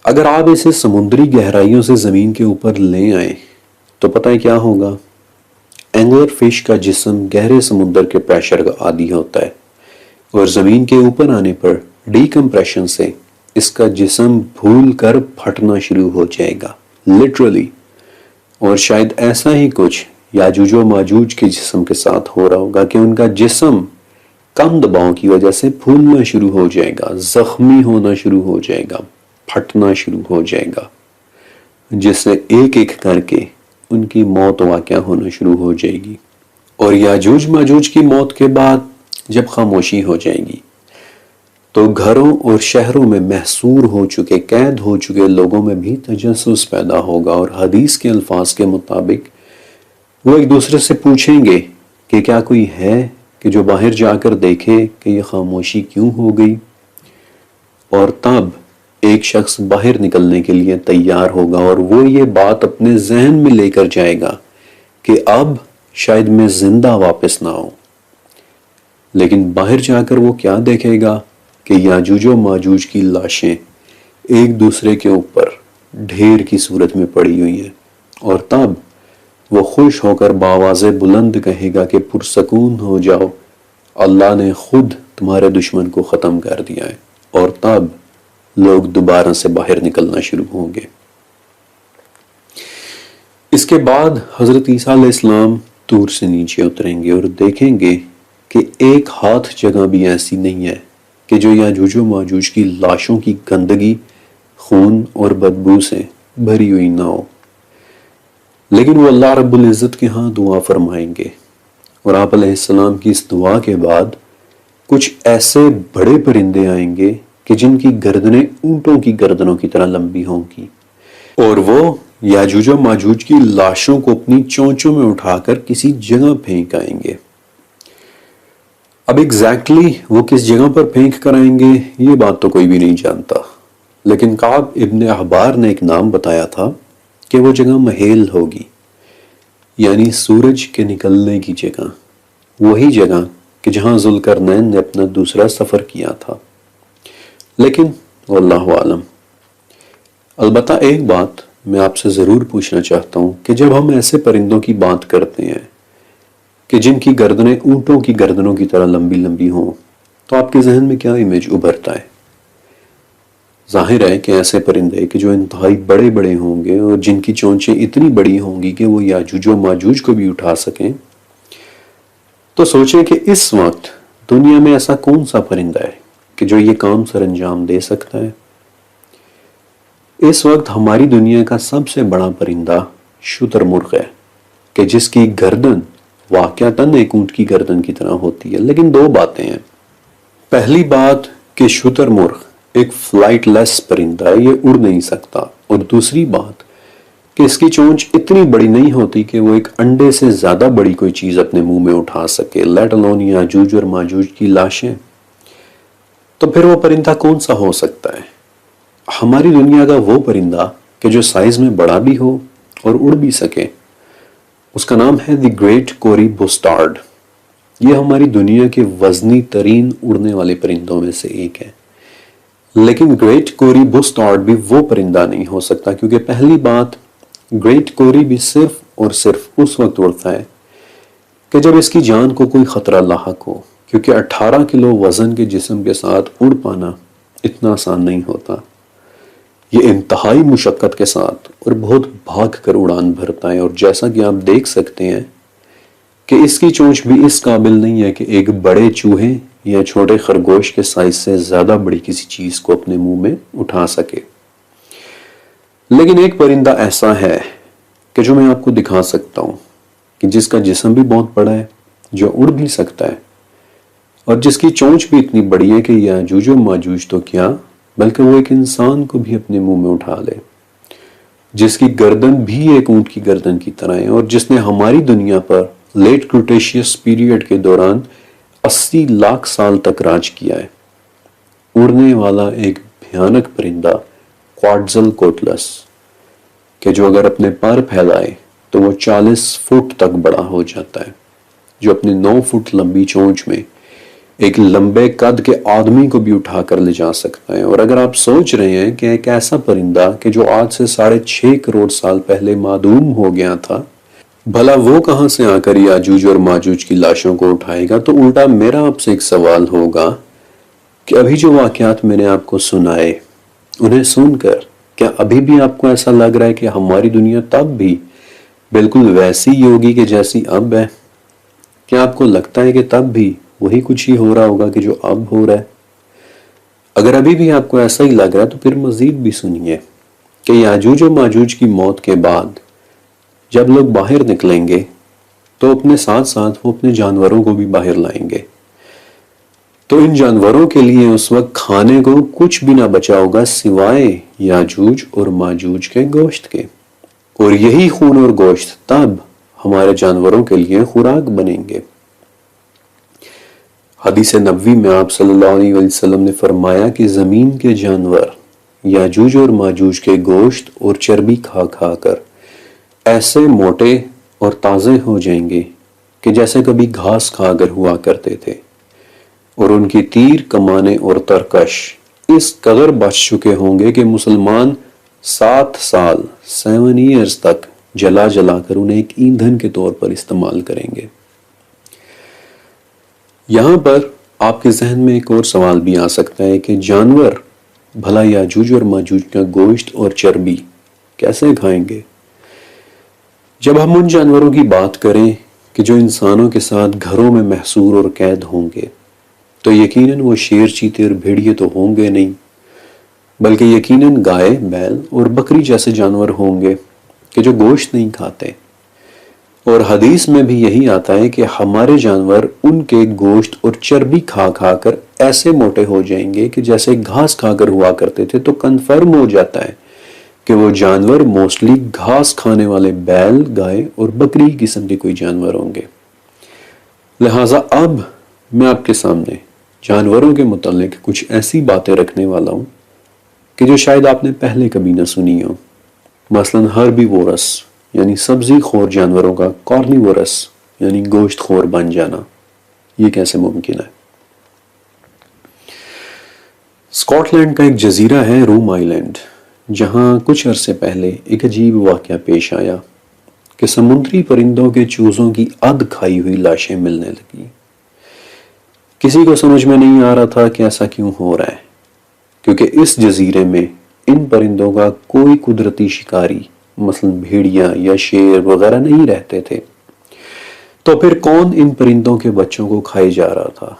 اگر آپ اسے سمندری گہرائیوں سے زمین کے اوپر لے آئیں تو پتہ ہے کیا ہوگا؟ اینگلر فش کا جسم گہرے سمندر کے پریشر کا عادی ہوتا ہے، اور زمین کے اوپر آنے پر ڈی کمپریشن سے اس کا جسم پھول کر پھٹنا شروع ہو جائے گا، لٹرلی۔ اور شاید ایسا ہی کچھ یاجوج و ماجوج کے جسم کے ساتھ ہو رہا ہوگا کہ ان کا جسم کم دباؤ کی وجہ سے پھولنا شروع ہو جائے گا، زخمی ہونا شروع ہو جائے گا، پھٹنا شروع ہو جائے گا، جس سے ایک ایک کر کے ان کی موت واقع ہونا شروع ہو جائے گی۔ اور یاجوج ماجوج کی موت کے بعد جب خاموشی ہو جائے گی تو گھروں اور شہروں میں محصور ہو چکے، قید ہو چکے لوگوں میں بھی تجسس پیدا ہوگا، اور حدیث کے الفاظ کے مطابق وہ ایک دوسرے سے پوچھیں گے کہ کیا کوئی ہے کہ جو باہر جا کر دیکھے کہ یہ خاموشی کیوں ہو گئی، اور تب ایک شخص باہر نکلنے کے لیے تیار ہوگا، اور وہ یہ بات اپنے ذہن میں لے کر جائے گا کہ اب شاید میں زندہ واپس نہ آؤں۔ لیکن باہر جا کر وہ کیا دیکھے گا کہ یاجوج و ماجوج کی لاشیں ایک دوسرے کے اوپر ڈھیر کی صورت میں پڑی ہوئی ہیں، اور تب وہ خوش ہو کر بآواز بلند کہے گا کہ پرسکون ہو جاؤ، اللہ نے خود تمہارے دشمن کو ختم کر دیا ہے، اور تب لوگ دوبارہ سے باہر نکلنا شروع ہوں گے۔ اس کے بعد حضرت عیسیٰ علیہ السلام طور سے نیچے اتریں گے اور دیکھیں گے کہ ایک ہاتھ جگہ بھی ایسی نہیں ہے کہ جو یاجوج و ماجوج کی لاشوں کی گندگی، خون اور بدبو سے بھری ہوئی نہ ہو، لیکن وہ اللہ رب العزت کے ہاں دعا فرمائیں گے، اور آپ علیہ السلام کی اس دعا کے بعد کچھ ایسے بڑے پرندے آئیں گے کہ جن کی گردنیں اونٹوں کی گردنوں کی طرح لمبی ہوں گی، اور وہ یاجوج و ماجوج کی لاشوں کو اپنی چونچوں میں اٹھا کر کسی جگہ پھینک آئیں گے۔ اب ایگزیکٹلی وہ کس جگہ پر پھینک کر آئیں گے یہ بات تو کوئی بھی نہیں جانتا، لیکن کعب ابن احبار نے ایک نام بتایا تھا کہ وہ جگہ مہیل ہوگی، یعنی سورج کے نکلنے کی جگہ، وہی جگہ کہ جہاں ذوالقرنین نے اپنا دوسرا سفر کیا تھا۔ لیکن واللہ عالم۔ البتہ ایک بات میں آپ سے ضرور پوچھنا چاہتا ہوں کہ جب ہم ایسے پرندوں کی بات کرتے ہیں کہ جن کی گردنیں اونٹوں کی گردنوں کی طرح لمبی لمبی ہوں، تو آپ کے ذہن میں کیا امیج ابھرتا ہے؟ ظاہر ہے کہ ایسے پرندے کہ جو انتہائی بڑے بڑے ہوں گے اور جن کی چونچیں اتنی بڑی ہوں گی کہ وہ یاجوج و ماجوج کو بھی اٹھا سکیں، تو سوچیں کہ اس وقت دنیا میں ایسا کون سا پرندہ ہے کہ جو یہ کام سر انجام دے سکتا ہے؟ اس وقت ہماری دنیا کا سب سے بڑا پرندہ شتر مرغ ہے کہ جس کی گردن واقعتاً ایک اونٹ کی گردن کی طرح ہوتی ہے، لیکن دو باتیں ہیں۔ پہلی بات کہ شتر مرغ ایک فلائٹ لیس پرندہ ہے، یہ اڑ نہیں سکتا، اور دوسری بات کہ اس کی چونچ اتنی بڑی نہیں ہوتی کہ وہ ایک انڈے سے زیادہ بڑی کوئی چیز اپنے منہ میں اٹھا سکے، لیٹ الون یاجوج اور ماجوج کی لاشیں۔ تو پھر وہ پرندہ کون سا ہو سکتا ہے؟ ہماری دنیا کا وہ پرندہ کہ جو سائز میں بڑا بھی ہو اور اڑ بھی سکے، اس کا نام ہے دی گریٹ کوری بسٹارڈ۔ یہ ہماری دنیا کے وزنی ترین اڑنے والے پرندوں میں سے ایک ہے، لیکن گریٹ کوری بسٹارڈ بھی وہ پرندہ نہیں ہو سکتا، کیونکہ پہلی بات گریٹ کوری بھی صرف اور صرف اس وقت اڑتا ہے کہ جب اس کی جان کو کوئی خطرہ لاحق ہو، کیونکہ 18 کلو وزن کے جسم کے ساتھ اڑ پانا اتنا آسان نہیں ہوتا۔ یہ انتہائی مشقت کے ساتھ اور بہت بھاگ کر اڑان بھرتا ہے، اور جیسا کہ آپ دیکھ سکتے ہیں کہ اس کی چونچ بھی اس قابل نہیں ہے کہ ایک بڑے چوہے یا چھوٹے خرگوش کے سائز سے زیادہ بڑی کسی چیز کو اپنے منہ میں اٹھا سکے۔ لیکن ایک پرندہ ایسا ہے کہ جو میں آپ کو دکھا سکتا ہوں کہ جس کا جسم بھی بہت بڑا ہے، جو اڑ بھی سکتا ہے، اور جس کی چونچ بھی اتنی بڑی ہے کہ یاجوج و ماجوج تو کیا بلکہ وہ ایک انسان کو بھی اپنے منہ میں اٹھا لے، جس کی گردن بھی ایک اونٹ کی گردن کی طرح ہے، اور جس نے ہماری دنیا پر لیٹ کریٹیشیس پیریڈ کے دوران 80 لاکھ سال تک راج کیا ہے۔ اڑنے والا ایک بھیانک پرندہ کوادزل کوٹلس کہ جو اگر اپنے پر پھیلائے تو وہ 40 فٹ تک بڑا ہو جاتا ہے، جو اپنے 9 فٹ لمبی چونچ میں ایک لمبے قد کے آدمی کو بھی اٹھا کر لے جا سکتا ہے۔ اور اگر آپ سوچ رہے ہیں کہ ایک ایسا پرندہ کہ جو آج سے 6.5 کروڑ سال پہلے معدوم ہو گیا تھا، بھلا وہ کہاں سے آ کر یاجوج اور ماجوج کی لاشوں کو اٹھائے گا، تو الٹا میرا آپ سے ایک سوال ہوگا کہ ابھی جو واقعات میں نے آپ کو سنائے، انہیں سن کر کیا ابھی بھی آپ کو ایسا لگ رہا ہے کہ ہماری دنیا تب بھی بالکل ویسی ہی ہوگی کہ جیسی اب ہے؟ کیا آپ کو لگتا ہے کہ تب بھی وہی کچھ ہی ہو رہا ہوگا کہ جو اب ہو رہا ہے؟ اگر ابھی بھی آپ کو ایسا ہی لگ رہا ہے تو پھر مزید بھی سنیے کہ یاجوج و ماجوج کی موت کے بعد جب لوگ باہر نکلیں گے تو اپنے ساتھ ساتھ وہ اپنے جانوروں کو بھی باہر لائیں گے، تو ان جانوروں کے لیے اس وقت کھانے کو کچھ بھی نہ بچا ہوگا سوائے یاجوج اور ماجوج کے گوشت کے، اور یہی خون اور گوشت تب ہمارے جانوروں کے لیے خوراک بنیں گے۔ حدیث نبوی میں آپ صلی اللہ علیہ وسلم نے فرمایا کہ زمین کے جانور یاجوج اور ماجوج کے گوشت اور چربی کھا کھا کر ایسے موٹے اور تازے ہو جائیں گے کہ جیسے کبھی گھاس کھا کر ہوا کرتے تھے، اور ان کی تیر کمانے اور ترکش اس قدر بچ چکے ہوں گے کہ مسلمان 7 سال 7 ایئرز تک جلا جلا کر انہیں ایک ایندھن کے طور پر استعمال کریں گے۔ یہاں پر آپ کے ذہن میں ایک اور سوال بھی آ سکتا ہے کہ جانور بھلا یاجوج اور ماجوج کا گوشت اور چربی کیسے کھائیں گے؟ جب ہم ان جانوروں کی بات کریں کہ جو انسانوں کے ساتھ گھروں میں محصور اور قید ہوں گے، تو یقیناً وہ شیر چیتے اور بھیڑیے تو ہوں گے نہیں، بلکہ یقیناً گائے، بیل اور بکری جیسے جانور ہوں گے کہ جو گوشت نہیں کھاتے۔ اور حدیث میں بھی یہی آتا ہے کہ ہمارے جانور ان کے گوشت اور چربی کھا کھا کر ایسے موٹے ہو جائیں گے کہ جیسے گھاس کھا کر ہوا کرتے تھے، تو کنفرم ہو جاتا ہے کہ وہ جانور موسٹلی گھاس کھانے والے بیل، گائے اور بکری قسم کے کوئی جانور ہوں گے۔ لہٰذا اب میں آپ کے سامنے جانوروں کے متعلق کچھ ایسی باتیں رکھنے والا ہوں کہ جو شاید آپ نے پہلے کبھی نہ سنی ہو۔ مثلاً ہربیورس یعنی سبزی خور جانوروں کا کارنیورس یعنی گوشت خور بن جانا، یہ کیسے ممکن ہے؟ اسکاٹ لینڈ کا ایک جزیرہ ہے روم آئی لینڈ، جہاں کچھ عرصے پہلے ایک عجیب واقعہ پیش آیا کہ سمندری پرندوں کے چوزوں کی ادھ کھائی ہوئی لاشیں ملنے لگی۔ کسی کو سمجھ میں نہیں آ رہا تھا کہ ایسا کیوں ہو رہا ہے، کیونکہ اس جزیرے میں ان پرندوں کا کوئی قدرتی شکاری مثلا بھیڑیا یا شیر وغیرہ نہیں رہتے تھے۔ تو پھر کون ان پرندوں کے بچوں کو کھائے جا رہا تھا؟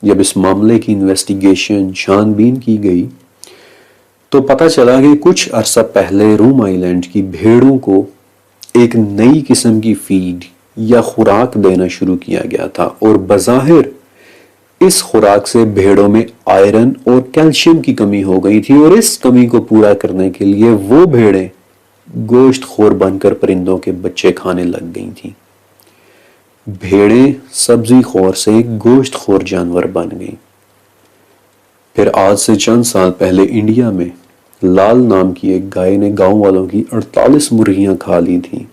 جب اس معاملے کی انویسٹیگیشن چھان بین کی گئی تو پتہ چلا کہ کچھ عرصہ پہلے روم آئی لینڈ کی بھیڑوں کو ایک نئی قسم کی فیڈ یا خوراک دینا شروع کیا گیا تھا، اور بظاہر اس خوراک سے بھیڑوں میں آئرن اور کیلشیم کی کمی ہو گئی تھی، اور اس کمی کو پورا کرنے کے لیے وہ بھیڑیں گوشت خور بن کر پرندوں کے بچے کھانے لگ گئی تھیں۔ بھیڑیں سبزی خور سے گوشت خور جانور بن گئیں۔ پھر آج سے چند سال پہلے انڈیا میں لال نام کی ایک گائے نے گاؤں والوں کی 48 مرغیاں کھا لی تھیں۔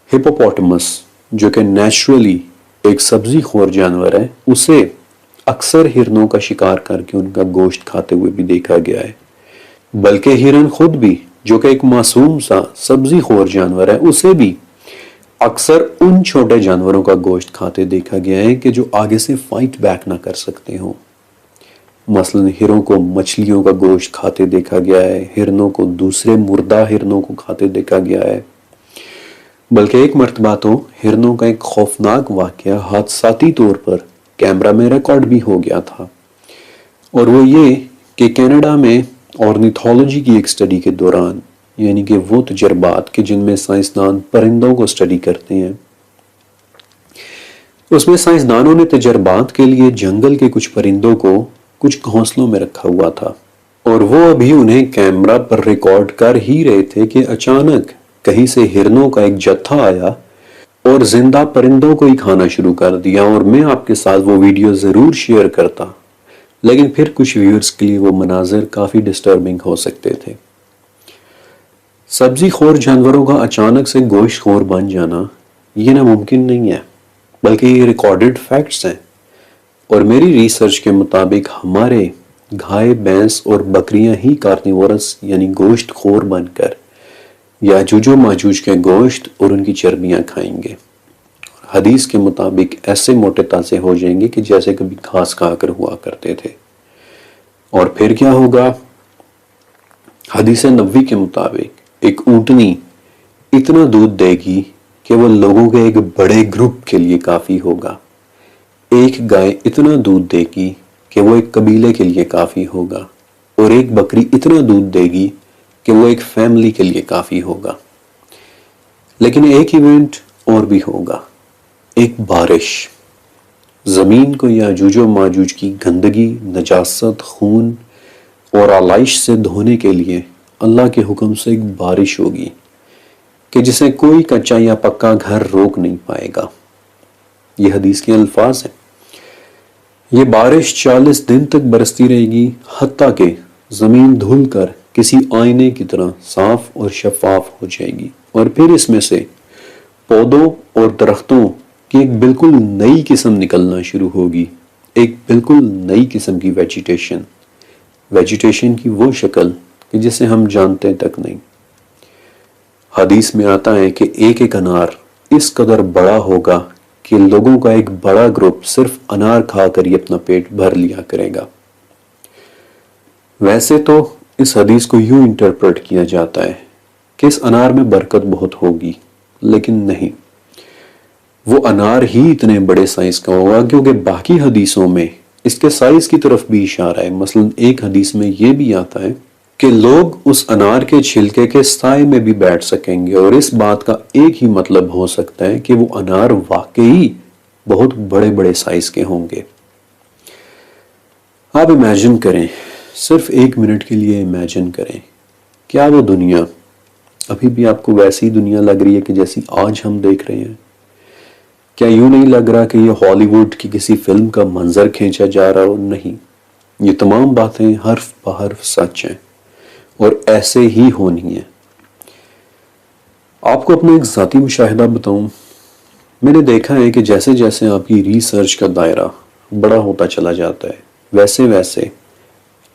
ہپوپوٹمس جو کہ نیچرلی ایک سبزی خور جانور ہے، اسے اکثر ہرنوں کا شکار کر کے ان کا گوشت کھاتے ہوئے بھی دیکھا گیا ہے، بلکہ ہرن خود بھی جو کہ ایک معصوم سا سبزی خور جانور ہے، اسے بھی اکثر ان چھوٹے جانوروں کا گوشت کھاتے دیکھا گیا ہے کہ جو آگے سے فائٹ بیک نہ کر سکتے ہوں۔ مثلا ہرنوں کو مچھلیوں کا گوشت کھاتے دیکھا گیا ہے، ہرنوں کو دوسرے مردہ ہرنوں کو کھاتے دیکھا گیا ہے، بلکہ ایک مرتبہ تو ہرنوں کا ایک خوفناک واقعہ حادثاتی طور پر کیمرہ میں ریکارڈ بھی ہو گیا تھا، اور وہ یہ کہ کینیڈا میں اورنیتھولوجی کی ایک سٹڈی کے دوران، یعنی کہ وہ تجربات کہ جن میں سائنسدان پرندوں کو سٹڈی کرتے ہیں، اس میں سائنسدانوں نے تجربات کے لیے جنگل کے کچھ پرندوں کو کچھ گھونسلوں میں رکھا ہوا تھا، اور وہ ابھی انہیں کیمرہ پر ریکارڈ کر ہی رہے تھے کہ اچانک کہیں سے ہرنوں کا ایک جتھا آیا اور زندہ پرندوں کو ہی کھانا شروع کر دیا، اور میں آپ کے ساتھ وہ ویڈیو ضرور شیئر کرتا، لیکن پھر کچھ ویورز کے لیے وہ مناظر کافی ڈسٹربنگ ہو سکتے تھے۔ سبزی خور جانوروں کا اچانک سے گوشت خور بن جانا یہ ناممکن نہیں ہے، بلکہ یہ ریکارڈڈ فیکٹس ہیں، اور میری ریسرچ کے مطابق ہمارے گائے، بھینس اور بکریاں ہی کارنیورس یعنی گوشت خور بن کر یاجوج و ماجوج کے گوشت اور ان کی چربیاں کھائیں گے۔ حدیث کے مطابق ایسے موٹے تازے ہو جائیں گے کہ جیسے کبھی گھاس کھا کر ہوا کرتے تھے۔ اور پھر کیا ہوگا؟ حدیث نبوی کے مطابق ایک اونٹنی اتنا دودھ دے گی کہ وہ لوگوں کے ایک بڑے گروپ کے لیے کافی ہوگا۔ ایک گائے اتنا دودھ دے گی کہ وہ ایک قبیلے کے لیے کافی ہوگا، اور ایک بکری اتنا دودھ دے گی کہ وہ ایک فیملی کے لیے کافی ہوگا۔ لیکن ایک ایونٹ اور بھی ہوگا، ایک بارش۔ زمین کو یاجوج و ماجوج کی گندگی، نجاست، خون اور آلائش سے دھونے کے لیے اللہ کے حکم سے ایک بارش ہوگی کہ جسے کوئی کچا یا پکا گھر روک نہیں پائے گا۔ یہ حدیث کے الفاظ ہیں۔ یہ بارش 40 دن تک برستی رہے گی، حتیٰ کہ زمین دھل کر کسی آئینے کی طرح صاف اور شفاف ہو جائے گی، اور پھر اس میں سے پودوں اور درختوں کی ایک بالکل نئی قسم نکلنا شروع ہوگی، ایک بالکل نئی قسم کی ویجیٹیشن کی وہ شکل کہ جسے ہم جانتے تک نہیں۔ حدیث میں آتا ہے کہ ایک ایک انار اس قدر بڑا ہوگا کہ لوگوں کا ایک بڑا گروپ صرف انار کھا کر ہی اپنا پیٹ بھر لیا کرے گا۔ ویسے تو اس حدیث کو یوں انٹرپریٹ کیا جاتا ہے کہ اس انار میں برکت بہت ہوگی، لیکن نہیں، وہ انار ہی اتنے بڑے سائز کا ہوگا کیونکہ باقی حدیثوں میں اس کے سائز کی طرف بھی اشارہ ہے۔ مثلا ایک حدیث میں یہ بھی آتا ہے کہ لوگ اس انار کے چھلکے کے سائے میں بھی بیٹھ سکیں گے، اور اس بات کا ایک ہی مطلب ہو سکتا ہے کہ وہ انار واقعی بہت بڑے بڑے سائز کے ہوں گے۔ آپ امیجن کریں، صرف 1 منٹ کے لیے امیجن کریں، کیا وہ دنیا ابھی بھی آپ کو ویسی دنیا لگ رہی ہے کہ جیسی آج ہم دیکھ رہے ہیں؟ کیا یوں نہیں لگ رہا کہ یہ ہالی ووڈ کی کسی فلم کا منظر کھینچا جا رہا ہو؟ نہیں، یہ تمام باتیں حرف بحرف سچ ہیں اور ایسے ہی ہونی ہیں۔ آپ کو اپنا ایک ذاتی مشاہدہ بتاؤں، میں نے دیکھا ہے کہ جیسے جیسے آپ کی ریسرچ کا دائرہ بڑا ہوتا چلا جاتا ہے، ویسے ویسے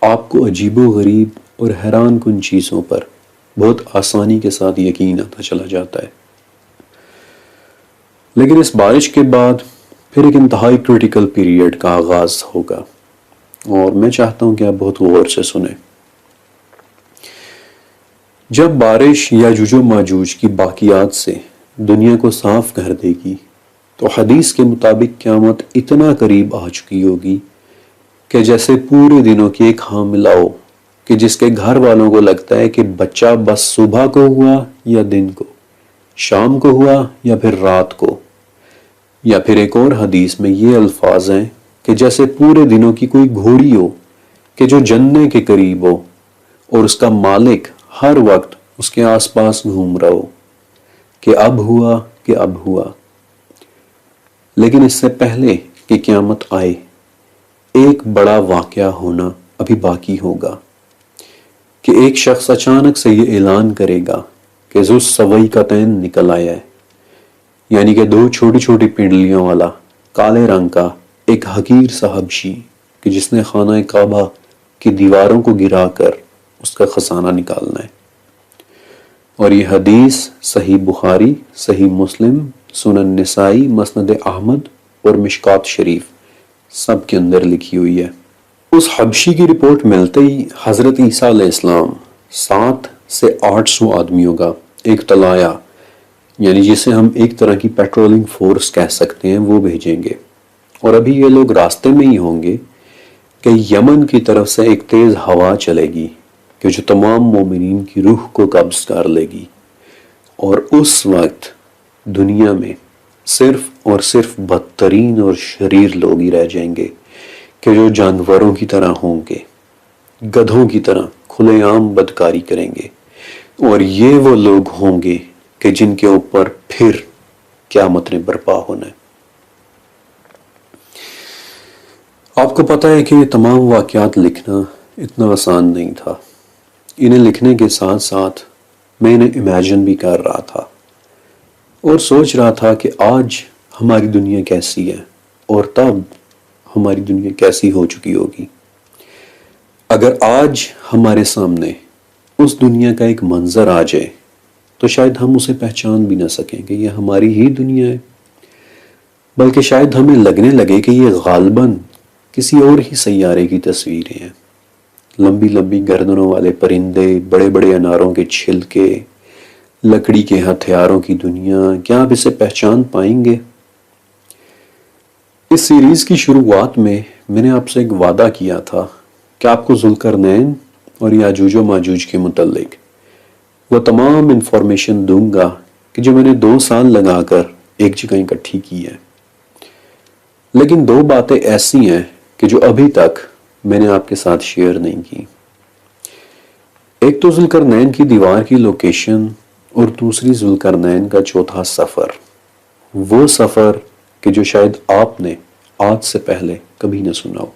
آپ کو عجیب و غریب اور حیران کن چیزوں پر بہت آسانی کے ساتھ یقین آتا چلا جاتا ہے۔ لیکن اس بارش کے بعد پھر ایک انتہائی کریٹیکل پیریڈ کا آغاز ہوگا، اور میں چاہتا ہوں کہ آپ بہت غور سے سنیں۔ جب بارش یاجوج و ماجوج کی باقیات سے دنیا کو صاف کر دے گی تو حدیث کے مطابق قیامت اتنا قریب آ چکی ہوگی کہ جیسے پورے دنوں کی ایک حاملہ ہو کہ جس کے گھر والوں کو لگتا ہے کہ بچہ بس صبح کو ہوا یا دن کو، شام کو ہوا یا پھر رات کو. یا پھر ایک اور حدیث میں یہ الفاظ ہیں کہ جیسے پورے دنوں کی کوئی گھوڑی ہو کہ جو جننے کے قریب ہو اور اس کا مالک ہر وقت اس کے آس پاس گھوم رہا ہو کہ اب ہوا کہ اب ہوا. لیکن اس سے پہلے کہ قیامت آئے ایک بڑا واقعہ ہونا ابھی باقی ہوگا کہ ایک شخص اچانک سے یہ اعلان کرے گا کہ ذو السویقتین نکل آیا ہے، یعنی کہ دو چھوٹی چھوٹی پنڈلیوں والا کالے رنگ کا ایک حقیر سا حبشی کہ جس نے خانہ کعبہ کی دیواروں کو گرا کر اس کا خزانہ نکالنا ہے. اور یہ حدیث صحیح بخاری، صحیح مسلم، سنن نسائی، مسند احمد اور مشکات شریف سب کے اندر لکھی ہوئی ہے. اس حبشی کی رپورٹ ملتے ہی حضرت عیسیٰ علیہ السلام 700 سے 800 آدمیوں کا ایک طلایہ، یعنی جسے ہم ایک طرح کی پیٹرولنگ فورس کہہ سکتے ہیں، وہ بھیجیں گے. اور ابھی یہ لوگ راستے میں ہی ہوں گے کہ یمن کی طرف سے ایک تیز ہوا چلے گی کہ جو تمام مومنین کی روح کو قبض کر لے گی. اور اس وقت دنیا میں صرف اور صرف بدترین اور شریر لوگ ہی رہ جائیں گے کہ جو جانوروں کی طرح ہوں گے، گدھوں کی طرح کھلے عام بدکاری کریں گے. اور یہ وہ لوگ ہوں گے کہ جن کے اوپر پھر قیامت نے برپا ہونا ہے. آپ کو پتہ ہے کہ یہ تمام واقعات لکھنا اتنا آسان نہیں تھا. انہیں لکھنے کے ساتھ ساتھ میں انہیں امیجن بھی کر رہا تھا اور سوچ رہا تھا کہ آج ہماری دنیا کیسی ہے اور تب ہماری دنیا کیسی ہو چکی ہوگی. اگر آج ہمارے سامنے اس دنیا کا ایک منظر آ جائے تو شاید ہم اسے پہچان بھی نہ سکیں کہ یہ ہماری ہی دنیا ہے، بلکہ شاید ہمیں لگنے لگے کہ یہ غالباً کسی اور ہی سیارے کی تصویریں ہیں. لمبی لمبی گردنوں والے پرندے، بڑے بڑے اناروں کے چھلکے، لکڑی کے ہتھیاروں کی دنیا، کیا آپ اسے پہچان پائیں گے؟ اس سیریز کی شروعات میں نے آپ سے ایک وعدہ کیا تھا کہ آپ کو ذوالقرنین اور یاجوج و ماجوج کے متعلق وہ تمام انفارمیشن دوں گا کہ جو میں نے 2 سال لگا کر ایک جگہ اکٹھی کی ہے. لیکن 2 باتیں ایسی ہیں کہ جو ابھی تک میں نے آپ کے ساتھ شیئر نہیں کی. ایک تو ذوالقرنین کی دیوار کی لوکیشن اور دوسری ذوالقرنین کا چوتھا سفر، وہ سفر کہ جو شاید آپ نے آج سے پہلے کبھی نہ سنا ہو.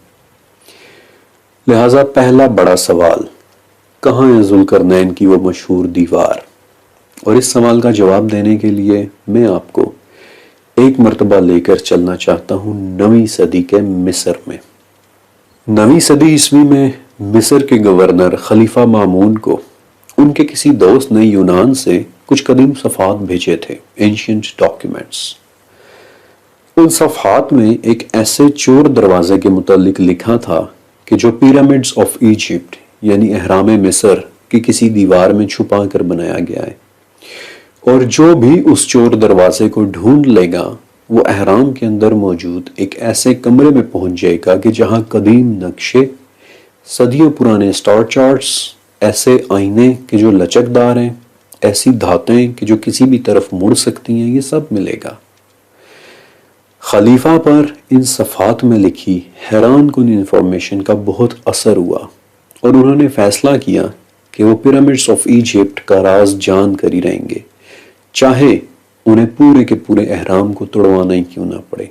لہٰذا پہلا بڑا سوال، کہاں ہے ذوالقرنین کی وہ مشہور دیوار؟ اور اس سوال کا جواب دینے کے لیے میں آپ کو ایک مرتبہ لے کر چلنا چاہتا ہوں 9ویں صدی کے مصر میں. 9ویں صدی عیسوی میں مصر کے گورنر خلیفہ مامون کو ان کے کسی دوست نے یونان سے کچھ قدیم صفحات بھیجے تھے، اینشینٹ ڈاکیومنٹس. ان صفحات میں ایک ایسے چور دروازے کے متعلق لکھا تھا کہ جو پیرامڈز آف ایجپٹ یعنی اہرام مصر کی کسی دیوار میں چھپا کر بنایا گیا ہے. اور جو بھی اس چور دروازے کو ڈھونڈ لے گا وہ اہرام کے اندر موجود ایک ایسے کمرے میں پہنچ جائے گا کہ جہاں قدیم نقشے، صدیوں پرانے سٹار چارٹس، ایسے آئینے کہ جو لچکدار ہیں، ایسی دھاتیں کہ جو کسی بھی طرف مڑ سکتی ہیں، یہ سب ملے گا. خلیفہ پر ان صفحات میں لکھی حیران کن انفارمیشن کا بہت اثر ہوا اور انہوں نے فیصلہ کیا کہ وہ پیرامڈز آف ایجپٹ کا راز جان کر ہی رہیں گے، چاہے انہیں پورے کے پورے اہرام کو توڑوانا ہی کیوں نہ پڑے.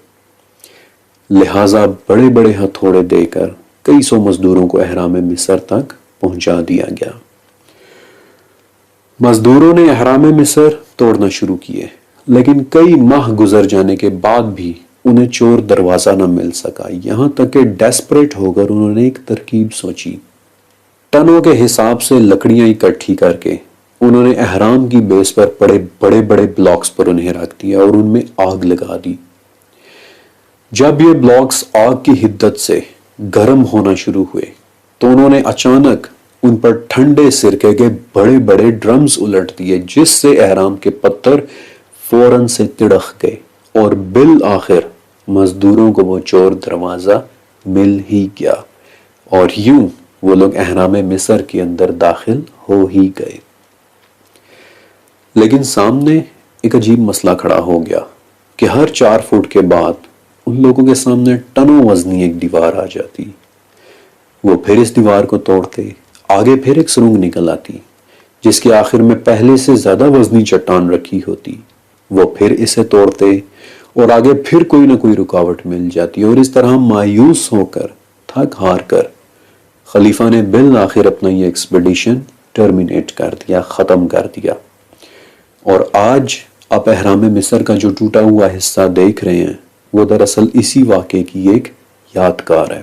لہٰذا بڑے بڑے ہتھوڑے دے کر کئی سو مزدوروں کو اہرام مصر تک پہنچا دیا گیا. مزدوروں نے اہرام مصر توڑنا شروع کیے، لیکن کئی ماہ گزر جانے کے بعد بھی انہیں چور دروازہ نہ مل سکا. یہاں تک کہ ڈیسپریٹ ہو کر انہوں نے ایک ترکیب سوچی. ٹنوں کے حساب سے لکڑیاں اکٹھی کر کے انہوں نے اہرام کی بیس پر پڑے بڑے بڑے بلاکس پر انہیں رکھ دیا اور ان میں آگ لگا دی. جب یہ بلاکس آگ کی حدت سے گرم ہونا شروع ہوئے تو انہوں نے اچانک ان پر ٹھنڈے سرکے کے بڑے بڑے ڈرمز الٹ دیے، جس سے اہرام کے پتھر فوراً سے تڑخ گئے اور بالآخر مزدوروں کو وہ چور دروازہ مل ہی گیا اور یوں وہ لوگ احرام مصر کے اندر داخل ہو ہی گئے۔ لیکن سامنے ایک عجیب مسئلہ کھڑا ہو گیا کہ ہر 4 فٹ کے بعد ان لوگوں کے سامنے ٹنوں وزنی ایک دیوار آ جاتی۔ وہ پھر اس دیوار کو توڑتے، آگے پھر ایک سرنگ نکل آتی جس کے آخر میں پہلے سے زیادہ وزنی چٹان رکھی ہوتی۔ وہ پھر اسے توڑتے اور آگے پھر کوئی نہ کوئی رکاوٹ مل جاتی، اور اس طرح مایوس ہو کر، تھک ہار کر خلیفہ نے بالآخر اپنا یہ ایکسپیڈیشن ٹرمینیٹ کر دیا، ختم کر دیا۔ اور آج آپ احرام مصر کا جو ٹوٹا ہوا حصہ دیکھ رہے ہیں وہ دراصل اسی واقعے کی ایک یادگار ہے۔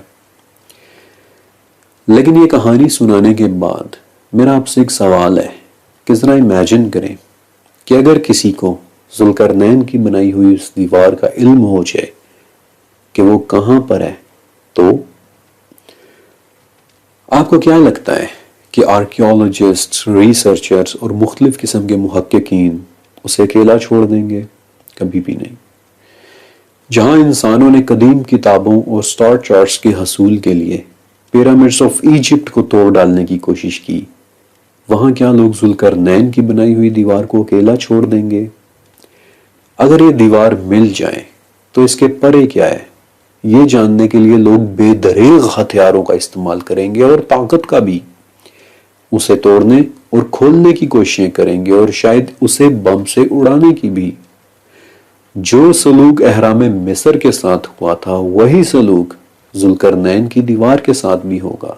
لیکن یہ کہانی سنانے کے بعد میرا آپ سے ایک سوال ہے کہ ذرا امیجن کریں کہ اگر کسی کو ذوالقرنین کی بنائی ہوئی اس دیوار کا علم ہو جائے کہ وہ کہاں پر ہے، تو آپ کو کیا لگتا ہے کہ آرکیولوجسٹ، ریسرچرز اور مختلف قسم کے محققین اسے اکیلا چھوڑ دیں گے؟ کبھی بھی نہیں۔ جہاں انسانوں نے قدیم کتابوں اور سٹار چارٹس کے حصول کے لیے پیرامڈس آف ایجپٹ کو توڑ ڈالنے کی کوشش کی، وہاں کیا لوگ ذوالقرنین کی بنائی ہوئی دیوار کو اکیلا چھوڑ دیں گے؟ اگر یہ دیوار مل جائے تو اس کے پرے کیا ہے، یہ جاننے کے لیے لوگ بے دریغ ہتھیاروں کا استعمال کریں گے اور طاقت کا بھی، اسے توڑنے اور کھولنے کی کوششیں کریں گے، اور شاید اسے بم سے اڑانے کی بھی۔ جو سلوک احرام مصر کے ساتھ ہوا تھا وہی سلوک ذوالقرنین کی دیوار کے ساتھ بھی ہوگا۔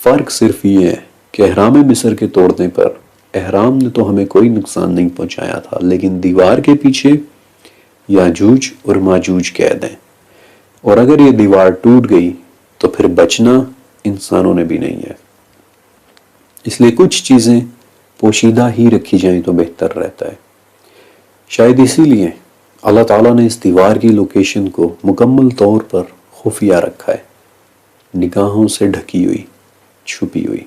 فرق صرف یہ ہے کہ احرام مصر کے توڑنے پر احرام نے تو ہمیں کوئی نقصان نہیں پہنچایا تھا، لیکن دیوار کے پیچھے یاجوج اور ماجوج قید ہیں، اور اگر یہ دیوار ٹوٹ گئی تو پھر بچنا انسانوں نے بھی نہیں ہے۔ اس لیے کچھ چیزیں پوشیدہ ہی رکھی جائیں تو بہتر رہتا ہے۔ شاید اسی لیے اللہ تعالیٰ نے اس دیوار کی لوکیشن کو مکمل طور پر خفیہ رکھا ہے، نگاہوں سے ڈھکی ہوئی، چھپی ہوئی۔